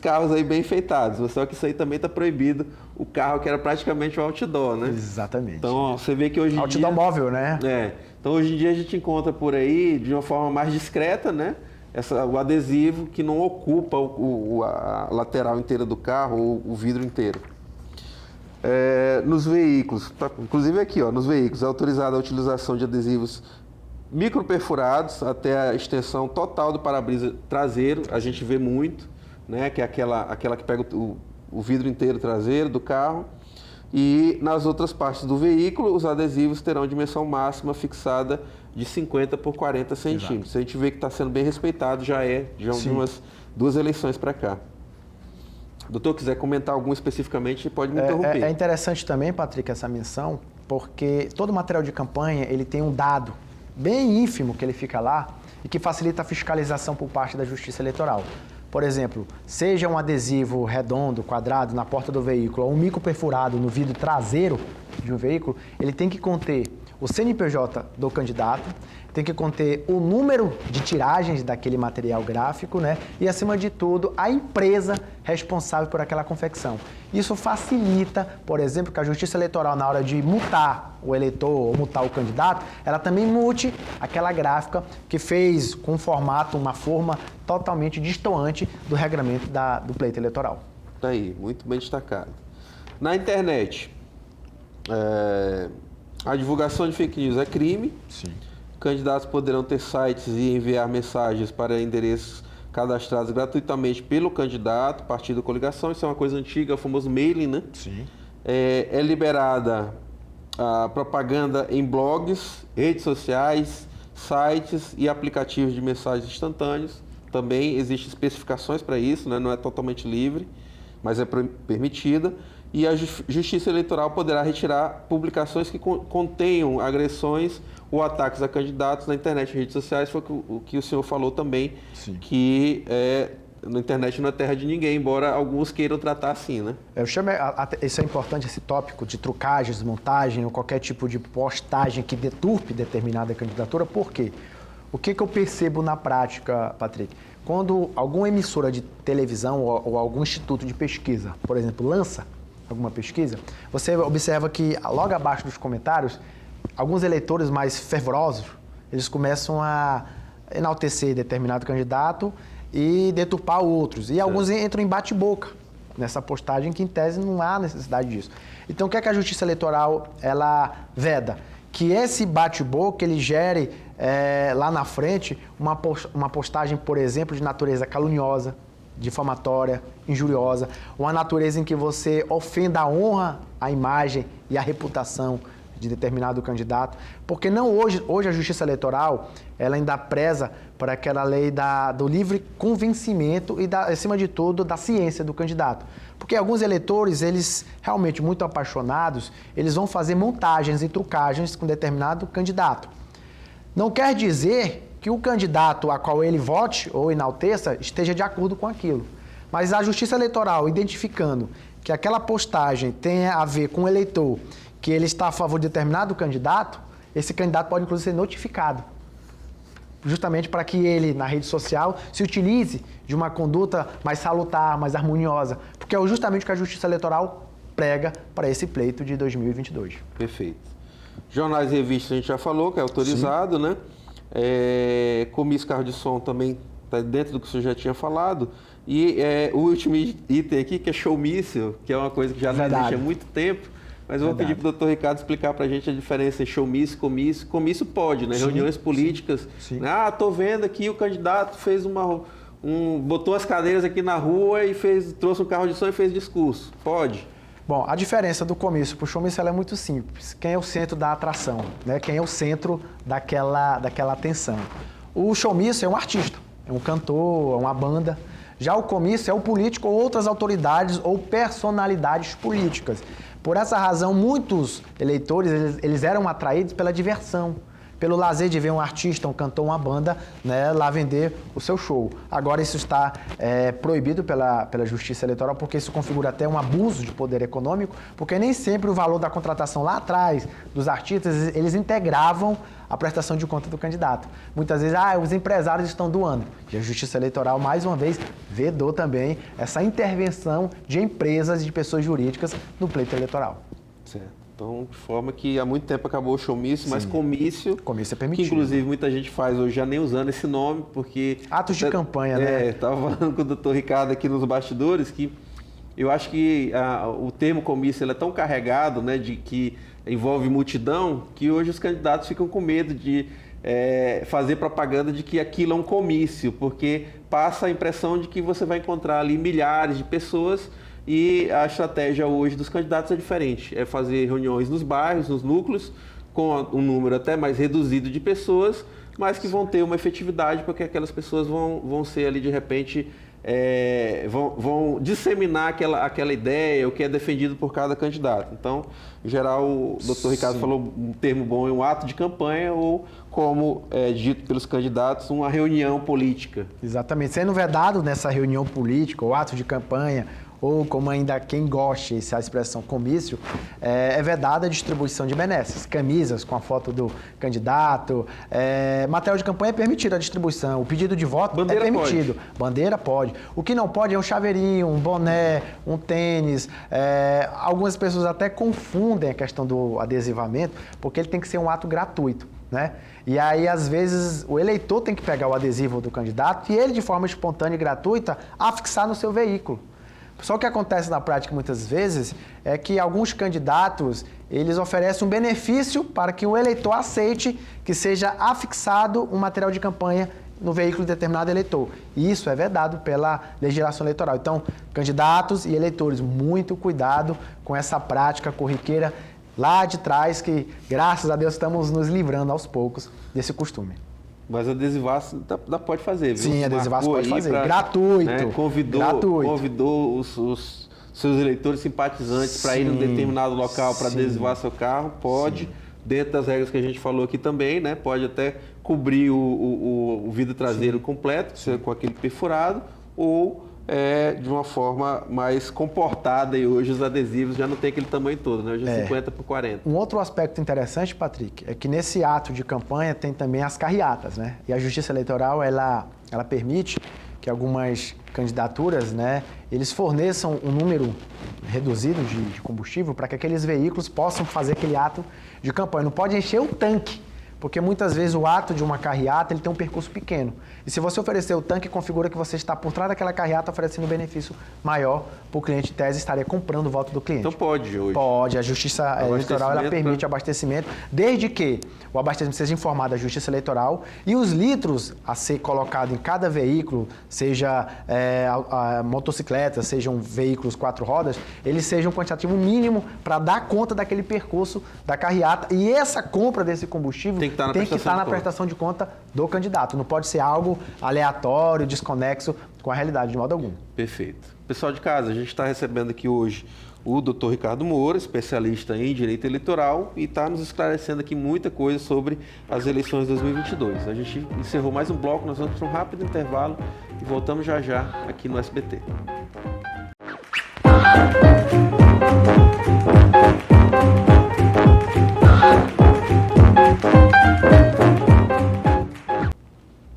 carros aí bem enfeitados. Só que isso aí também está proibido, o carro que era praticamente um outdoor, né? Exatamente. Então, você vê que hoje em dia... Outdoor móvel, né? Então, hoje em dia a gente encontra por aí, de uma forma mais discreta, né? O adesivo que não ocupa a lateral inteira do carro ou o vidro inteiro. Nos veículos, inclusive aqui, nos veículos, é autorizada a utilização de adesivos microperfurados até a extensão total do para-brisa traseiro, a gente vê muito, né, que é aquela que pega o vidro inteiro traseiro do carro. E nas outras partes do veículo, os adesivos terão dimensão máxima fixada de 50 por 40 centímetros. Exato. A gente vê que está sendo bem respeitado, já de umas 2 eleições para cá. Doutor, quiser comentar algum especificamente, pode me interromper. É interessante também, Patrick, essa menção, porque todo material de campanha ele tem um dado bem ínfimo que ele fica lá e que facilita a fiscalização por parte da Justiça Eleitoral. Por exemplo, seja um adesivo redondo, quadrado, na porta do veículo, ou um micro perfurado no vidro traseiro de um veículo, ele tem que conter o CNPJ do candidato, tem que conter o número de tiragens daquele material gráfico, né? E, acima de tudo, a empresa responsável por aquela confecção. Isso facilita, por exemplo, que a Justiça Eleitoral, na hora de multar o eleitor ou multar o candidato, ela também mute aquela gráfica que fez com um formato, uma forma totalmente destoante do regramento do pleito eleitoral. Tá aí, muito bem destacado. Na internet, a divulgação de fake news é crime. Sim. Candidatos poderão ter sites e enviar mensagens para endereços cadastrados gratuitamente pelo candidato, partido ou coligação. Isso é uma coisa antiga, é o famoso mailing, né? Sim. É liberada a propaganda em blogs, redes sociais, sites e aplicativos de mensagens instantâneas. Também existem especificações para isso, né? Não é totalmente livre, mas é permitida. E a Justiça Eleitoral poderá retirar publicações que contenham agressões ou ataques a candidatos na internet e redes sociais. Foi o que o senhor falou também. Sim. Que na internet não é terra de ninguém, embora alguns queiram tratar assim, né? Isso é importante, esse tópico de trucagem, desmontagem ou qualquer tipo de postagem que deturpe determinada candidatura. Por quê? O que eu percebo na prática, Patrick? Quando alguma emissora de televisão ou algum instituto de pesquisa, por exemplo, lança alguma pesquisa, você observa que logo abaixo dos comentários, alguns eleitores mais fervorosos, eles começam a enaltecer determinado candidato e deturpar outros. E alguns entram em bate-boca nessa postagem que, em tese, não há necessidade disso. Então, o que é que a Justiça Eleitoral ela veda? Que esse bate-boca ele gere lá na frente uma postagem, por exemplo, de natureza caluniosa, difamatória, injuriosa, uma natureza em que você ofenda a honra, a imagem e a reputação de determinado candidato, porque não hoje a Justiça Eleitoral ela ainda preza por aquela lei do livre convencimento e, acima de tudo, da ciência do candidato. Porque alguns eleitores, eles realmente muito apaixonados, eles vão fazer montagens e trucagens com determinado candidato. Não quer dizer que o candidato a qual ele vote ou enalteça esteja de acordo com aquilo. Mas a Justiça Eleitoral, identificando que aquela postagem tem a ver com o eleitor, que ele está a favor de determinado candidato, esse candidato pode, inclusive, ser notificado. Justamente para que ele, na rede social, se utilize de uma conduta mais salutar, mais harmoniosa. Porque é justamente o que a Justiça Eleitoral prega para esse pleito de 2022. Perfeito. Jornais e revistas a gente já falou, que é autorizado, Sim. né? Comício, carro de som também está dentro do que o senhor já tinha falado. E o último item aqui, que é showmício, que é uma coisa que já não existe há muito tempo. Mas eu vou pedir para o doutor Ricardo explicar para a gente a diferença entre showmício e comício. Comício pode, né? Sim, reuniões políticas. Sim, sim. Estou vendo aqui o candidato fez botou as cadeiras aqui na rua e trouxe um carro de som e fez discurso. Pode. Bom, a diferença do comício para o showmício ela é muito simples. Quem é o centro da atração, né? Quem é o centro daquela atenção. O showmício é um artista, é um cantor, é uma banda. Já o comício é o político ou outras autoridades ou personalidades políticas. Por essa razão, muitos eleitores eles eram atraídos pela diversão, pelo lazer de ver um artista, um cantor, uma banda, né, lá vender o seu show. Agora isso está proibido pela Justiça Eleitoral, porque isso configura até um abuso de poder econômico, porque nem sempre o valor da contratação lá atrás dos artistas, eles integravam a prestação de conta do candidato. Muitas vezes, os empresários estão doando. E a Justiça Eleitoral, mais uma vez, vedou também essa intervenção de empresas e de pessoas jurídicas no pleito eleitoral. Certo. Então, de forma que há muito tempo acabou o showmício, mas comício é permitido. Que inclusive muita gente faz hoje já nem usando esse nome, porque... Atos de campanha, né? Estava falando com o doutor Ricardo aqui nos bastidores, que eu acho que o termo comício ele é tão carregado, né, de que envolve multidão, que hoje os candidatos ficam com medo de fazer propaganda de que aquilo é um comício, porque passa a impressão de que você vai encontrar ali milhares de pessoas. E a estratégia hoje dos candidatos é diferente, é fazer reuniões nos bairros, nos núcleos, com um número até mais reduzido de pessoas, mas que vão ter uma efetividade, porque aquelas pessoas vão ser ali de repente, vão disseminar aquela ideia, o que é defendido por cada candidato. Então, em geral, o doutor Ricardo falou um termo bom, é um ato de campanha ou, como é dito pelos candidatos, uma reunião política. Exatamente, sendo vedado nessa reunião política ou ato de campanha, ou como ainda quem goste, essa expressão comício, é vedada a distribuição de benesses, camisas com a foto do candidato, material de campanha é permitido a distribuição, o pedido de voto Bandeira é permitido, pode. Bandeira pode. O que não pode é um chaveirinho, um boné, um tênis, algumas pessoas até confundem a questão do adesivamento, porque ele tem que ser um ato gratuito, né? E aí, às vezes, o eleitor tem que pegar o adesivo do candidato e ele, de forma espontânea e gratuita, afixar no seu veículo. Só que o que acontece na prática muitas vezes é que alguns candidatos, eles oferecem um benefício para que o eleitor aceite que seja afixado um material de campanha no veículo de determinado eleitor. E isso é vedado pela legislação eleitoral. Então, candidatos e eleitores, muito cuidado com essa prática corriqueira lá de trás, que graças a Deus estamos nos livrando aos poucos desse costume. Mas adesivar pode fazer, viu? Sim, adesivar pode fazer. Gratuito. Né? Convidou os seus eleitores simpatizantes para ir em um determinado local para adesivar seu carro, pode, dentro das regras que a gente falou aqui também, né? Pode até cobrir o vidro traseiro completo, com aquele perfurado, ou de uma forma mais comportada, e hoje os adesivos já não tem aquele tamanho todo, né? Hoje é 50 por 40. Um outro aspecto interessante, Patrick, é que nesse ato de campanha tem também as carreatas, né? E a Justiça Eleitoral, ela permite que algumas candidaturas, né, eles forneçam um número reduzido de combustível para que aqueles veículos possam fazer aquele ato de campanha. Não pode encher o tanque, porque muitas vezes o ato de uma carreata ele tem um percurso pequeno. E se você oferecer o tanque, configura que você está por trás daquela carreata oferecendo um benefício maior para o cliente, em tese, estaria comprando o voto do cliente. Então pode hoje? Pode. A Justiça Eleitoral ela permite abastecimento, desde que o abastecimento seja informado à Justiça Eleitoral e os litros a ser colocado em cada veículo, seja motocicleta, sejam veículos 4 rodas, eles sejam um quantitativo mínimo para dar conta daquele percurso da carreata. E essa compra desse combustível tem que estar na prestação de conta do candidato. Não pode ser algo aleatório, desconexo com a realidade, de modo algum. Perfeito. Pessoal de casa, a gente está recebendo aqui hoje o Dr. Ricardo Moura, especialista em Direito Eleitoral, e está nos esclarecendo aqui muita coisa sobre as eleições de 2022. A gente encerrou mais um bloco, nós vamos para um rápido intervalo e voltamos já já aqui no SBT.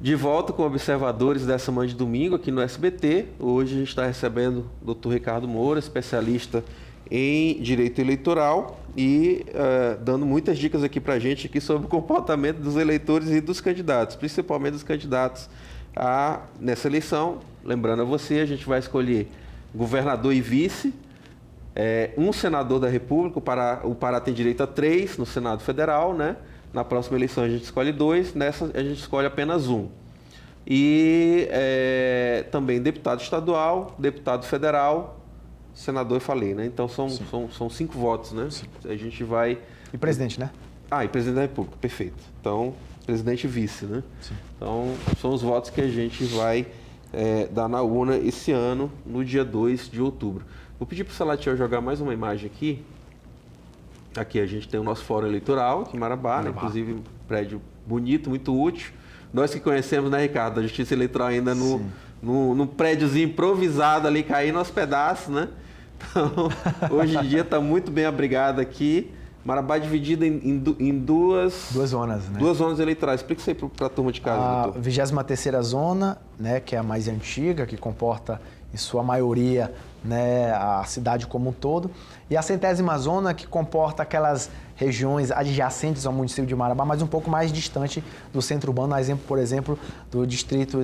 De volta com observadores dessa manhã de domingo aqui no SBT. Hoje a gente está recebendo o Dr. Ricardo Moura, especialista em Direito Eleitoral e dando muitas dicas aqui para a gente aqui sobre o comportamento dos eleitores e dos candidatos, principalmente dos candidatos nessa eleição. Lembrando a você, a gente vai escolher governador e vice, um senador da República, o Pará tem direito a 3 no Senado Federal, né? Na próxima eleição a gente escolhe 2, nessa a gente escolhe apenas 1. E também deputado estadual, deputado federal senador eu falei, né? Então são 5 votos, né? Sim. A gente vai... E presidente, né? E presidente da República, perfeito. Então, presidente e vice, né? Sim. Então, são os votos que a gente vai dar na urna esse ano, no dia 2 de outubro. Vou pedir para o Salatiel jogar mais uma imagem aqui. Aqui a gente tem o nosso fórum eleitoral, aqui em Marabá, né? Inclusive um prédio bonito, muito útil. Nós que conhecemos, né, Ricardo, a Justiça Eleitoral ainda num prédiozinho improvisado ali, caindo aos pedaços, né? Então, hoje em dia está muito bem abrigado aqui. Marabá é dividida em duas zonas, né? 2 zonas eleitorais. Explica isso aí para a turma de casa, doutor. A 23ª zona, né, que é a mais antiga, que comporta, em sua maioria, né, a cidade como um todo. E a 100ª zona, que comporta aquelas regiões adjacentes ao município de Marabá, mas um pouco mais distante do centro urbano, a exemplo, por exemplo, do distrito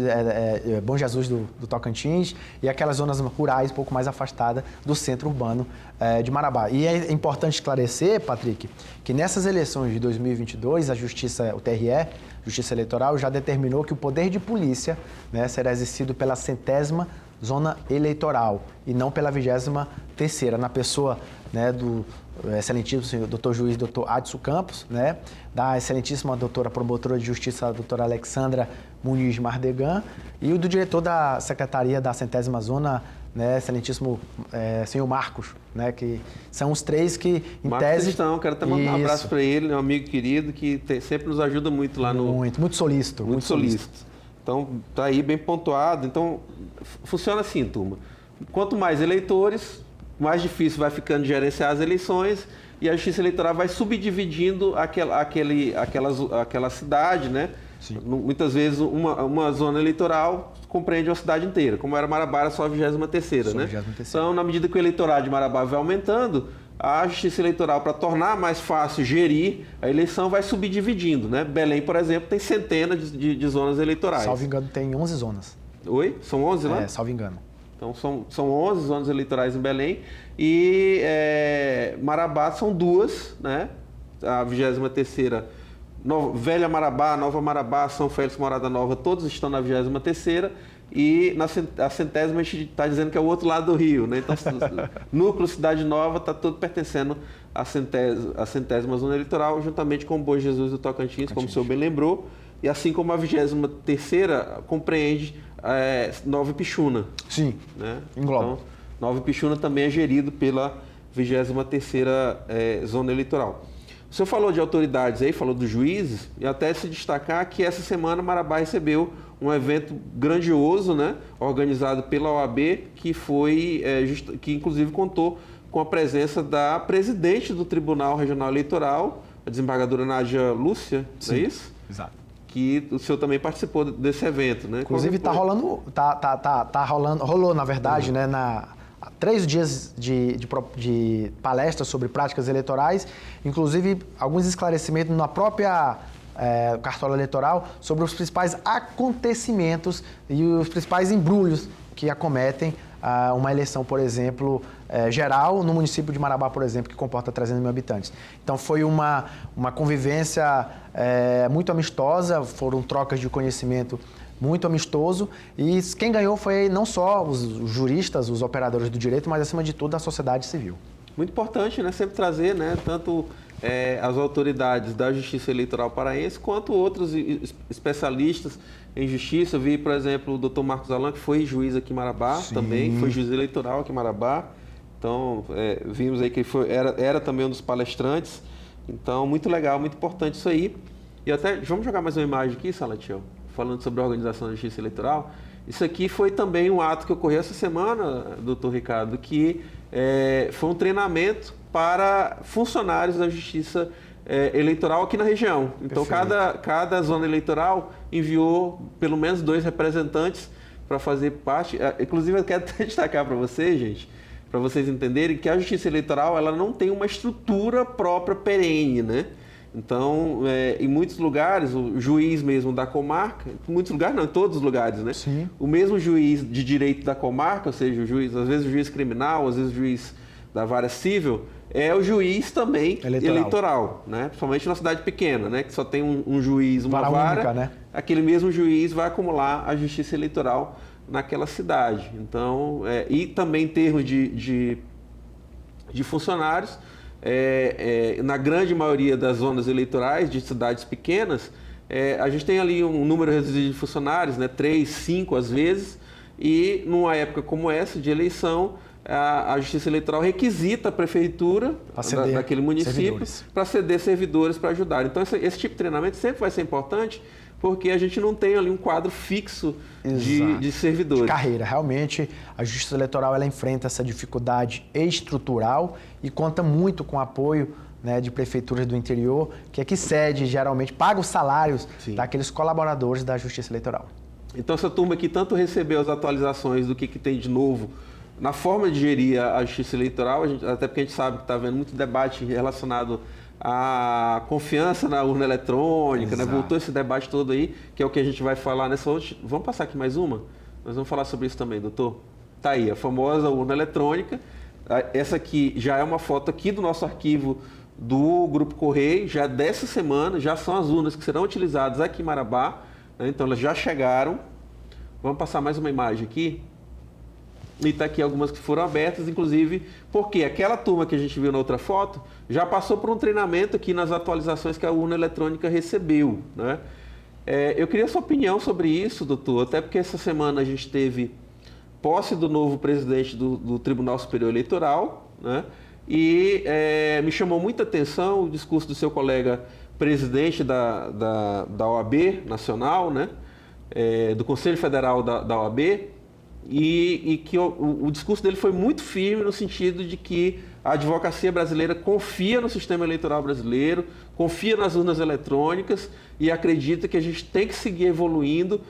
Bom Jesus do Tocantins e aquelas zonas rurais um pouco mais afastadas do centro urbano de Marabá. E é importante esclarecer, Patrick, que nessas eleições de 2022, a Justiça, o TRE, Justiça Eleitoral, já determinou que o poder de polícia, né, será exercido pela 100ª zona eleitoral e não pela 23ª, na pessoa, né, do excelentíssimo doutor juiz, doutor Adson Campos, né, da excelentíssima doutora promotora de justiça, doutora Alexandra Muniz Mardegan, e o do diretor da secretaria da 100ª zona, né, excelentíssimo senhor Marcos, né, que são os 3 que, em Marcos tese... Cristão, quero até mandar um abraço para ele, um amigo querido que sempre nos ajuda muito lá no... Muito solícito. Muito solícito. Então, tá aí bem pontuado. Então, funciona assim, turma. Quanto mais eleitores, mais difícil vai ficando de gerenciar as eleições e a Justiça Eleitoral vai subdividindo aquela cidade, né? Sim. Muitas vezes uma zona eleitoral compreende uma cidade inteira, como era Marabá, era só a 23ª, né? 23ª. Então, na medida que o eleitorado de Marabá vai aumentando, a Justiça Eleitoral, para tornar mais fácil gerir a eleição, vai subdividindo, né? Belém, por exemplo, tem centenas de zonas eleitorais. Salvo engano, tem 11 zonas. Oi? São 11 lá? Salvo engano. Então, são 11 zonas eleitorais em Belém e Marabá são 2, né? A 23ª, Velha Marabá, Nova Marabá, São Félix, Morada Nova, todos estão na 23ª e a 100ª a gente está dizendo que é o outro lado do rio, né? Então, núcleo Cidade Nova está todo pertencendo à 100ª zona eleitoral, juntamente com o Bom Jesus do Tocantins, como o senhor bem lembrou, e assim como a 23ª compreende Nova Ipixuna. Sim, né? engloba. Então, Nova Ipixuna também é gerido pela 23ª zona eleitoral. O senhor falou de autoridades aí, falou dos juízes, e até se destacar que essa semana Marabá recebeu um evento grandioso, né, organizado pela OAB, que que inclusive contou com a presença da presidente do Tribunal Regional Eleitoral, a desembargadora Nádia Lúcia, não é isso? Exato. Que o senhor também participou desse evento, né? Inclusive rolou, na verdade, né, 3 dias de palestras sobre práticas eleitorais, inclusive alguns esclarecimentos na própria cartola eleitoral sobre os principais acontecimentos e os principais embrulhos que acometem uma eleição, por exemplo, geral no município de Marabá, por exemplo, que comporta 300 mil habitantes. Então foi uma convivência muito amistosa, foram trocas de conhecimento muito amistoso, e quem ganhou foi não só os juristas, os operadores do direito, mas acima de tudo a sociedade civil. Muito importante, né? Sempre trazer, né, tanto as autoridades da Justiça Eleitoral paraense, quanto outros especialistas em justiça. Eu vi, por exemplo, o doutor Marcos Alan, que foi juiz aqui em Marabá. Sim. Também, foi juiz eleitoral aqui em Marabá. Então, vimos aí que ele era também um dos palestrantes. Então, muito legal, muito importante isso aí. E até, vamos jogar mais uma imagem aqui, Salatiel, falando sobre a organização da Justiça Eleitoral. Isso aqui foi também um ato que ocorreu essa semana, doutor Ricardo, que foi um treinamento para funcionários da Justiça Eleitoral aqui na região. Então, cada zona eleitoral enviou pelo menos 2 representantes para fazer parte. Inclusive, eu quero até destacar para vocês, gente, para vocês entenderem que a Justiça Eleitoral ela não tem uma estrutura própria perene, né? Então, em muitos lugares, o juiz mesmo da comarca, em muitos lugares não, em todos os lugares, né? Sim. O mesmo juiz de direito da comarca, ou seja, o juiz, às vezes o juiz criminal, às vezes o juiz da vara civil, é o juiz também eleitoral, né? Principalmente na cidade pequena, né? Que só tem um juiz, uma vara única, né? Aquele mesmo juiz vai acumular a Justiça Eleitoral naquela cidade. Então, e também em termos de funcionários, na grande maioria das zonas eleitorais de cidades pequenas, a gente tem ali um número reduzido de funcionários, né, 3, 5 às vezes, e numa época como essa de eleição, a Justiça Eleitoral requisita a prefeitura daquele município para ceder servidores para ajudar. Então, esse tipo de treinamento sempre vai ser importante, porque a gente não tem ali um quadro fixo de servidores. De carreira. Realmente, a Justiça Eleitoral ela enfrenta essa dificuldade estrutural e conta muito com o apoio, né, de prefeituras do interior, que cede, geralmente, paga os salários daqueles colaboradores da Justiça Eleitoral. Então, essa turma aqui tanto recebeu as atualizações do que tem de novo na forma de gerir a Justiça Eleitoral, até porque a gente sabe que está havendo muito debate relacionado à confiança na urna eletrônica, né? Voltou esse debate todo aí, que é o que a gente vai falar nessa outra. Vamos passar aqui mais uma? Nós vamos falar sobre isso também, doutor. Tá aí, a famosa urna eletrônica. Essa aqui já é uma foto aqui do nosso arquivo do Grupo Correio, já dessa semana, já são as urnas que serão utilizadas aqui em Marabá, né? Então elas já chegaram. Vamos passar mais uma imagem aqui. E está aqui algumas que foram abertas, inclusive porque aquela turma que a gente viu na outra foto já passou por um treinamento aqui nas atualizações que a urna eletrônica recebeu, né? Eu queria a sua opinião sobre isso, doutor, até porque essa semana a gente teve posse do novo presidente do Tribunal Superior Eleitoral, né? E me chamou muita atenção o discurso do seu colega presidente da OAB Nacional, né? Do Conselho Federal da OAB, e que o discurso dele foi muito firme no sentido de que a advocacia brasileira confia no sistema eleitoral brasileiro, confia nas urnas eletrônicas e acredita que a gente tem que seguir evoluindo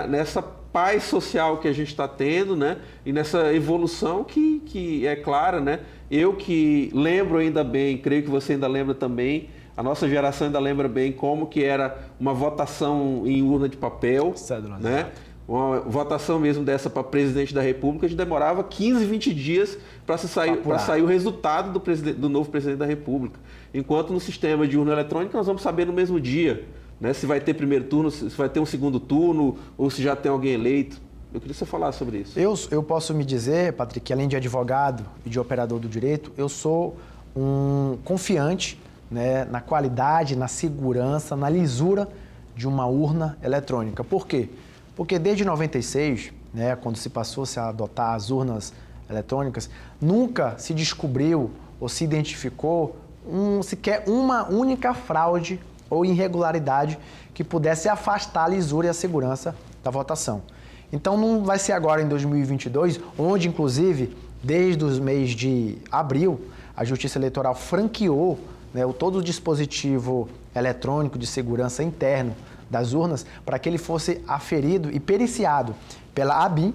nessa paz social que a gente está tendo, né? E nessa evolução que é clara, né? Eu que lembro ainda bem, creio que você ainda lembra também, a nossa geração ainda lembra bem como que era uma votação em urna de papel, né? Uma votação mesmo dessa para presidente da República, a gente demorava 15, 20 dias para sair o resultado do novo presidente da República. Enquanto no sistema de urna eletrônica nós vamos saber no mesmo dia, né, se vai ter primeiro turno, se vai ter um segundo turno ou se já tem alguém eleito. Eu queria que você falasse sobre isso. Eu posso me dizer, Patrick, que além de advogado e de operador do direito, eu sou um confiante, né, na qualidade, na segurança, na lisura de uma urna eletrônica. Por quê? Porque desde 96, né, quando se passou-se a adotar as urnas eletrônicas, nunca se descobriu ou se identificou sequer uma única fraude ou irregularidade que pudesse afastar a lisura e a segurança da votação. Então não vai ser agora em 2022, onde inclusive desde os meses de abril a Justiça Eleitoral franqueou, né, todo o dispositivo eletrônico de segurança interno das urnas, para que ele fosse aferido e periciado pela ABIN,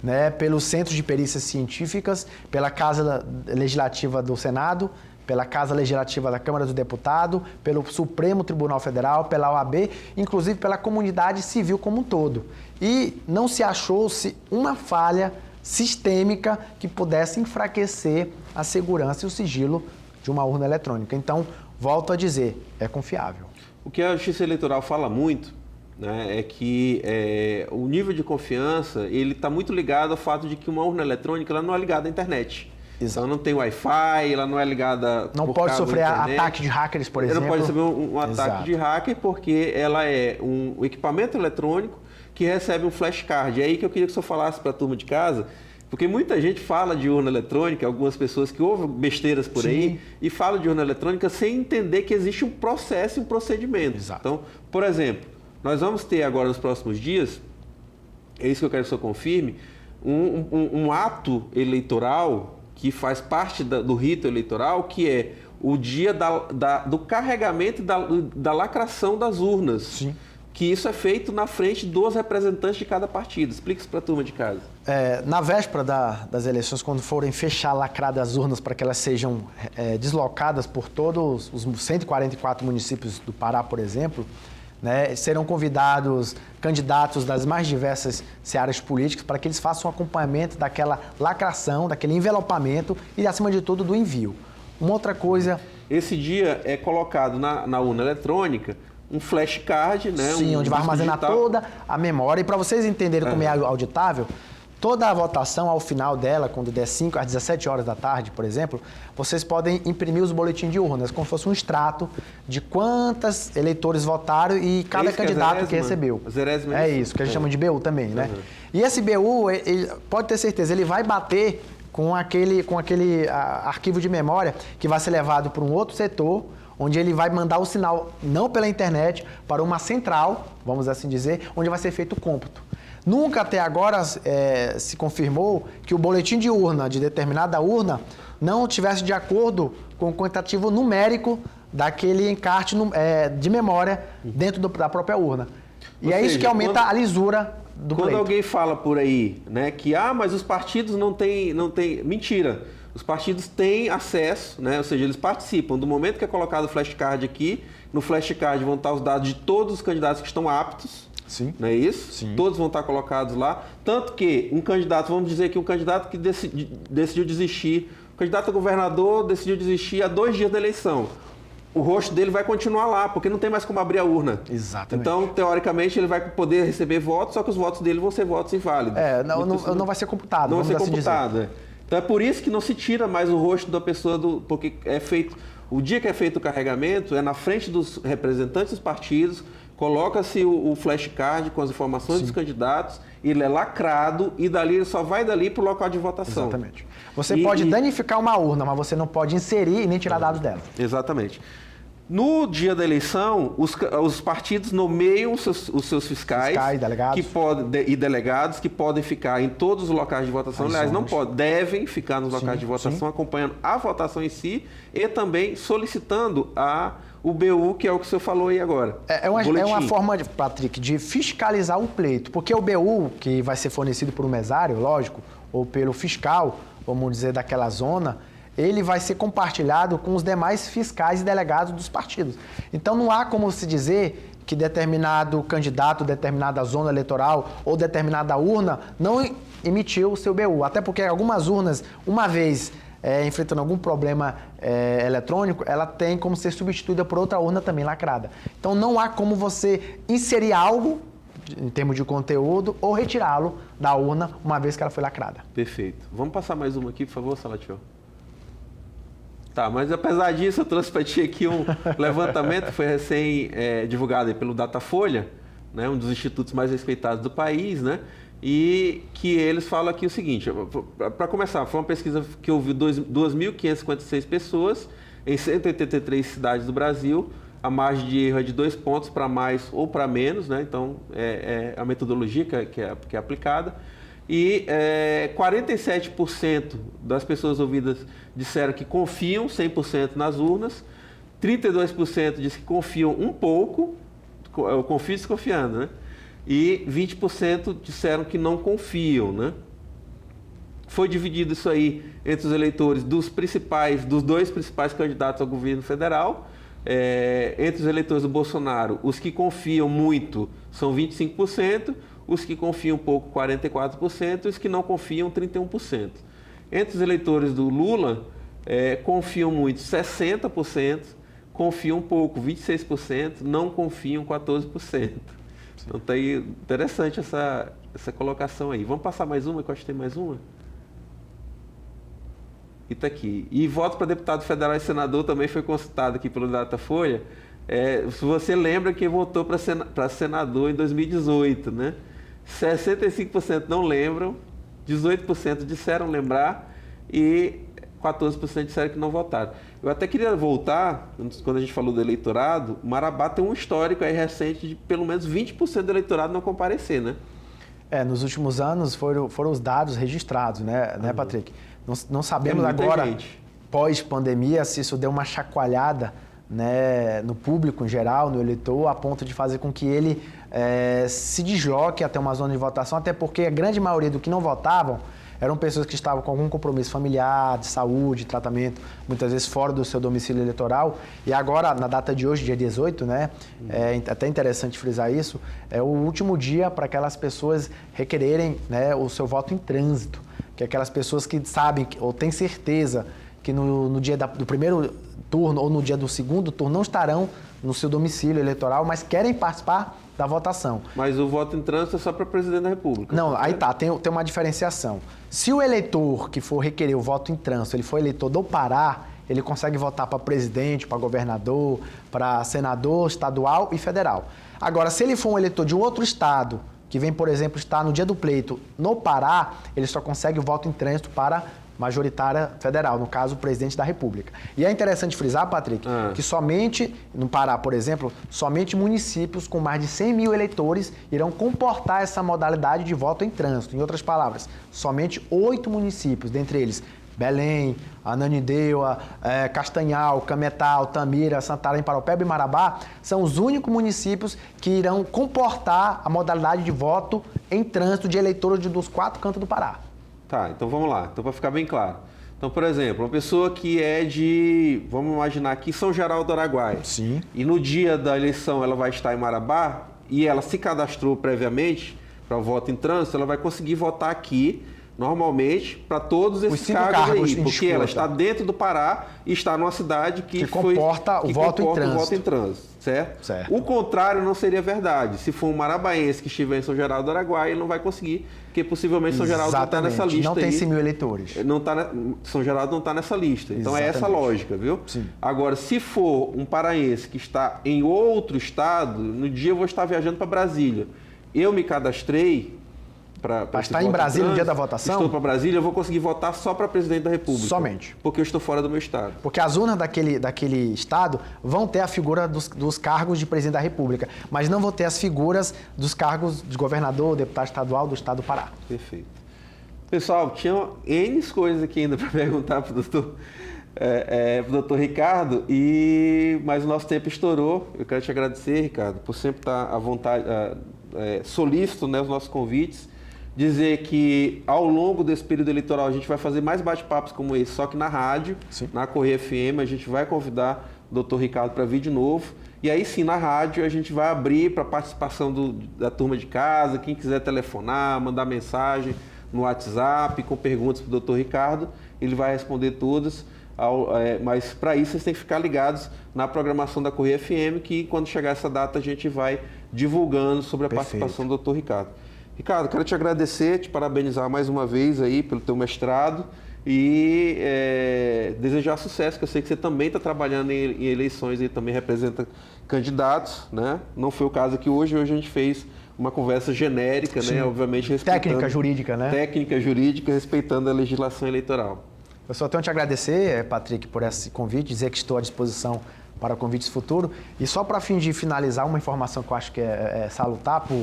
né, pelos Centros de Perícias Científicas, pela Casa Legislativa do Senado, pela Casa Legislativa da Câmara dos Deputados, pelo Supremo Tribunal Federal, pela OAB, inclusive pela comunidade civil como um todo. E não se achou-se uma falha sistêmica que pudesse enfraquecer a segurança e o sigilo de uma urna eletrônica. Então, volto a dizer, é confiável. O que a Justiça Eleitoral fala muito, né, é que o nível de confiança ele está muito ligado ao fato de que uma urna eletrônica ela não é ligada à internet. Exato. Ela não tem Wi-Fi, ela não é ligada não por pode cabo sofrer internet. ataque de hackers, por exemplo. Ela não pode receber um ataque Exato. de hacker porque ela é um equipamento eletrônico que recebe um flashcard. É aí que eu queria que o senhor falasse para a turma de casa, porque muita gente fala de urna eletrônica, algumas pessoas que ouvem besteiras por aí e falam de urna eletrônica sem entender que existe um processo e um procedimento. Exato. Então, por exemplo, nós vamos ter agora nos próximos dias, é isso que eu quero que o senhor confirme, um ato eleitoral que faz parte do rito eleitoral, que é o dia do carregamento e da lacração das urnas. Sim. Que isso é feito na frente dos representantes de cada partido. Explica isso para a turma de casa. Na véspera das eleições, quando forem fechar lacradas as urnas para que elas sejam deslocadas por todos os 144 municípios do Pará, por exemplo, né, serão convidados candidatos das mais diversas searas políticas para que eles façam um acompanhamento daquela lacração, daquele envelopamento e, acima de tudo, do envio. Uma outra coisa... Esse dia é colocado na urna eletrônica um flashcard, né? Sim, onde vai armazenar digital. toda a memória. E para vocês entenderem como é auditável, toda a votação, ao final dela, quando der 5 às 17 horas da tarde, por exemplo, vocês podem imprimir os boletins de urnas, como se fosse um extrato de quantos eleitores votaram e cada candidato que recebeu. É isso, que a gente chama de BU também, né? E esse BU, ele, pode ter certeza, ele vai bater com aquele arquivo de memória que vai ser levado para um outro setor, onde ele vai mandar o sinal, não pela internet, para uma central, vamos assim dizer, onde vai ser feito o cômputo. Nunca até agora se confirmou que o boletim de urna, de determinada urna, não tivesse de acordo com o quantitativo numérico daquele encarte de memória dentro da própria urna. E é isso que aumenta a lisura do pleito. Quando alguém fala por aí, né, que mas os partidos não têm... Mentira. Os partidos têm acesso, né, ou seja, eles participam. Do momento que é colocado o flashcard aqui, no flashcard vão estar os dados de todos os candidatos que estão aptos. Sim. Não é isso? Sim. Todos vão estar colocados lá. Tanto que um candidato, vamos dizer que um candidato que decidiu desistir, o candidato a governador decidiu desistir há 2 dias da eleição. O rosto dele vai continuar lá, porque não tem mais como abrir a urna. Exatamente. Então, teoricamente, ele vai poder receber votos, só que os votos dele vão ser votos inválidos. Não vai ser computado. Não vai ser assim computado. dizer. Então é por isso que não se tira mais o rosto da pessoa, porque é feito. O dia que é feito o carregamento, é na frente dos representantes dos partidos, coloca-se o flashcard com as informações dos candidatos, ele é lacrado e ele só vai dali para o local de votação. Exatamente. Você pode danificar uma urna, mas você não pode inserir e nem tirar dados dela. Exatamente. No dia da eleição, os partidos nomeiam os seus fiscais delegados. e delegados que podem ficar em todos os locais de votação. Aliás, não podem, devem ficar nos locais de votação, acompanhando a votação em si e também solicitando o BU, que é o que o senhor falou aí agora. É uma forma, Patrick, de fiscalizar o pleito, porque o BU, que vai ser fornecido por um mesário, lógico, ou pelo fiscal, vamos dizer, daquela zona, ele vai ser compartilhado com os demais fiscais e delegados dos partidos. Então não há como se dizer que determinado candidato, determinada zona eleitoral ou determinada urna não emitiu o seu BU. Até porque algumas urnas, uma vez enfrentando algum problema eletrônico, ela tem como ser substituída por outra urna também lacrada. Então não há como você inserir algo em termos de conteúdo ou retirá-lo da urna uma vez que ela foi lacrada. Perfeito. Vamos passar mais uma aqui, por favor, Salatiel. Tá, mas apesar disso, eu trouxe para ti aqui um levantamento que foi recém divulgado pelo Datafolha, né, um dos institutos mais respeitados do país, né, e que eles falam aqui o seguinte, para começar, foi uma pesquisa que ouviu 2.556 pessoas em 183 cidades do Brasil, a margem de erro é de 2 pontos para mais ou para menos, né, então é a metodologia que é aplicada. E 47% das pessoas ouvidas disseram que confiam 100% nas urnas, 32% disse que confiam um pouco, eu confio desconfiando, né? E 20% disseram que não confiam, né? Foi dividido isso aí entre os eleitores dos 2 principais candidatos ao governo federal. Entre os eleitores do Bolsonaro, os que confiam muito são 25%, os que confiam um pouco, 44%, e os que não confiam, 31%. Entre os eleitores do Lula, confiam muito, 60%, confiam um pouco, 26%, não confiam, 14%. Então tá aí interessante essa colocação aí. Vamos passar mais uma, que eu acho que tem mais uma? E tá aqui. E voto para deputado federal e senador também foi consultado aqui pelo Datafolha. Se você lembra quem votou para senador em 2018, né? 65% não lembram, 18% disseram lembrar e 14% disseram que não votaram. Eu até queria voltar, quando a gente falou do eleitorado, Marabá tem um histórico aí recente de pelo menos 20% do eleitorado não comparecer, né? Nos últimos anos foram os dados registrados, né, Patrick? Não sabemos agora, pós-pandemia, se isso deu uma chacoalhada, né, no público em geral, no eleitor, a ponto de fazer com que ele se desloque até uma zona de votação, até porque a grande maioria do que não votavam eram pessoas que estavam com algum compromisso familiar, de saúde, tratamento, muitas vezes fora do seu domicílio eleitoral. E agora, na data de hoje, dia 18, né, é até interessante frisar isso, é o último dia para aquelas pessoas requererem, né, o seu voto em trânsito, que é aquelas pessoas que sabem ou têm certeza que no dia do primeiro turno ou no dia do segundo turno não estarão no seu domicílio eleitoral, mas querem participar da votação. Mas o voto em trânsito é só para presidente da República. Não, aí tá, tem uma diferenciação. Se o eleitor que for requerer o voto em trânsito, ele for eleitor do Pará, ele consegue votar para presidente, para governador, para senador, estadual e federal. Agora, se ele for um eleitor de um outro estado, que vem, por exemplo, estar no dia do pleito no Pará, ele só consegue o voto em trânsito para majoritária federal, no caso, o presidente da República. E é interessante frisar, Patrick, que somente, no Pará, por exemplo, somente municípios com mais de 100 mil eleitores irão comportar essa modalidade de voto em trânsito. Em outras palavras, somente 8 municípios, dentre eles Belém, Ananindeua, Castanhal, Cametá, Tamira, Santarém, Paraupeba e Marabá, são os únicos municípios que irão comportar a modalidade de voto em trânsito de eleitores dos 4 cantos do Pará. Tá, então vamos lá. Então, para ficar bem claro. Então, por exemplo, uma pessoa que é de, vamos imaginar aqui, São Geraldo do Araguaia. Sim. E no dia da eleição ela vai estar em Marabá e ela se cadastrou previamente para o voto em trânsito, ela vai conseguir votar aqui, normalmente, para todos esses cargos aí, porque ela está dentro do Pará e está numa cidade que comporta o voto em trânsito. Certo? Certo. O contrário não seria verdade. Se for um marabaense que estiver em São Geraldo do Araguaia, ele não vai conseguir, porque possivelmente São Geraldo não está nessa lista. Não tem 100 mil eleitores. São Geraldo não está nessa lista. Então Exatamente. é essa a lógica, viu? Sim. Agora, se for um paraense que está em outro estado, no dia eu vou estar viajando para Brasília. Eu me cadastrei para estar em Brasília no dia da votação? Estou para Brasília, eu vou conseguir votar só para presidente da República. Somente. Porque eu estou fora do meu estado. Porque as urnas daquele estado vão ter a figura dos cargos de presidente da República, mas não vão ter as figuras dos cargos de governador, deputado estadual do estado do Pará. Perfeito. Pessoal, tinha N coisas aqui ainda para perguntar para o doutor Ricardo, mas o nosso tempo estourou. Eu quero te agradecer, Ricardo, por sempre estar à vontade, solícito, né, os nossos convites. Dizer que ao longo desse período eleitoral a gente vai fazer mais bate-papos como esse, só que na rádio, sim, na Correia FM, a gente vai convidar o Dr. Ricardo para vir de novo. E aí sim, na rádio, a gente vai abrir para participação da turma de casa, quem quiser telefonar, mandar mensagem no WhatsApp com perguntas para o Dr. Ricardo, ele vai responder todas. Mas para isso vocês têm que ficar ligados na programação da Correia FM, que quando chegar essa data a gente vai divulgando sobre a participação do Dr. Ricardo. Ricardo, quero te agradecer, te parabenizar mais uma vez aí pelo teu mestrado e desejar sucesso, que eu sei que você também está trabalhando em eleições e também representa candidatos, né? Não foi o caso aqui hoje a gente fez uma conversa genérica, sim, né? Obviamente respeitando... Técnica jurídica, né? Técnica jurídica, respeitando a legislação eleitoral. Eu só tenho a te agradecer, Patrick, por esse convite, dizer que estou à disposição para convites futuros. E só para fim de finalizar, uma informação que eu acho que é salutar para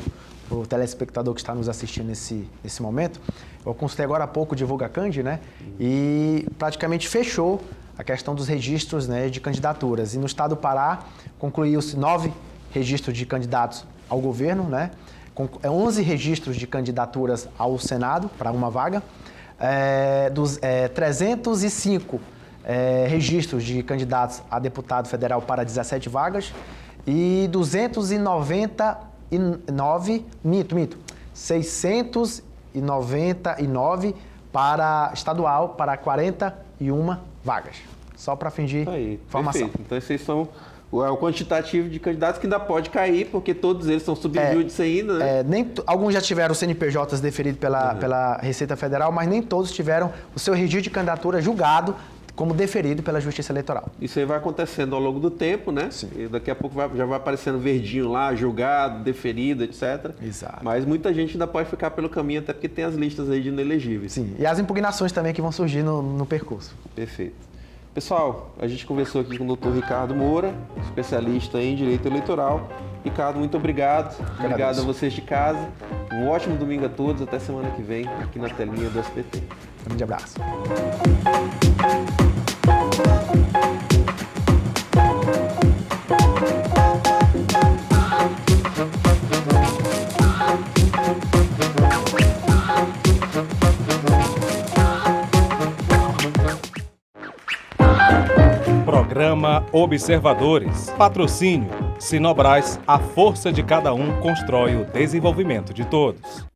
o telespectador que está nos assistindo nesse momento. Eu consultei agora há pouco o Divulgacand, né? E praticamente fechou a questão dos registros, né, de candidaturas. E no estado do Pará, concluiu-se 9 registros de candidatos ao governo, né? 11 registros de candidaturas ao Senado para uma vaga. 305 registros de candidatos a deputado federal para 17 vagas e 699 para estadual para 41 vagas. Só para fim de informação. Perfeito. Então esses são o quantitativo de candidatos que ainda pode cair, porque todos eles são subjúdice ainda, né? Alguns já tiveram CNPJs deferidos pela Receita Federal, mas nem todos tiveram o seu registro de candidatura julgado como deferido pela Justiça Eleitoral. Isso aí vai acontecendo ao longo do tempo, né? Sim. E daqui a pouco já vai aparecendo verdinho lá, julgado, deferido, etc. Exato. Mas muita gente ainda pode ficar pelo caminho, até porque tem as listas aí de inelegíveis. Sim, e as impugnações também que vão surgir no percurso. Perfeito. Pessoal, a gente conversou aqui com o Dr. Ricardo Moura, especialista em Direito Eleitoral. Ricardo, muito obrigado. Obrigado a vocês de casa. Um ótimo domingo a todos. Até semana que vem, aqui na telinha do SBT. Um grande abraço. Programa Observadores. Patrocínio. Sinobras, a força de cada um constrói o desenvolvimento de todos.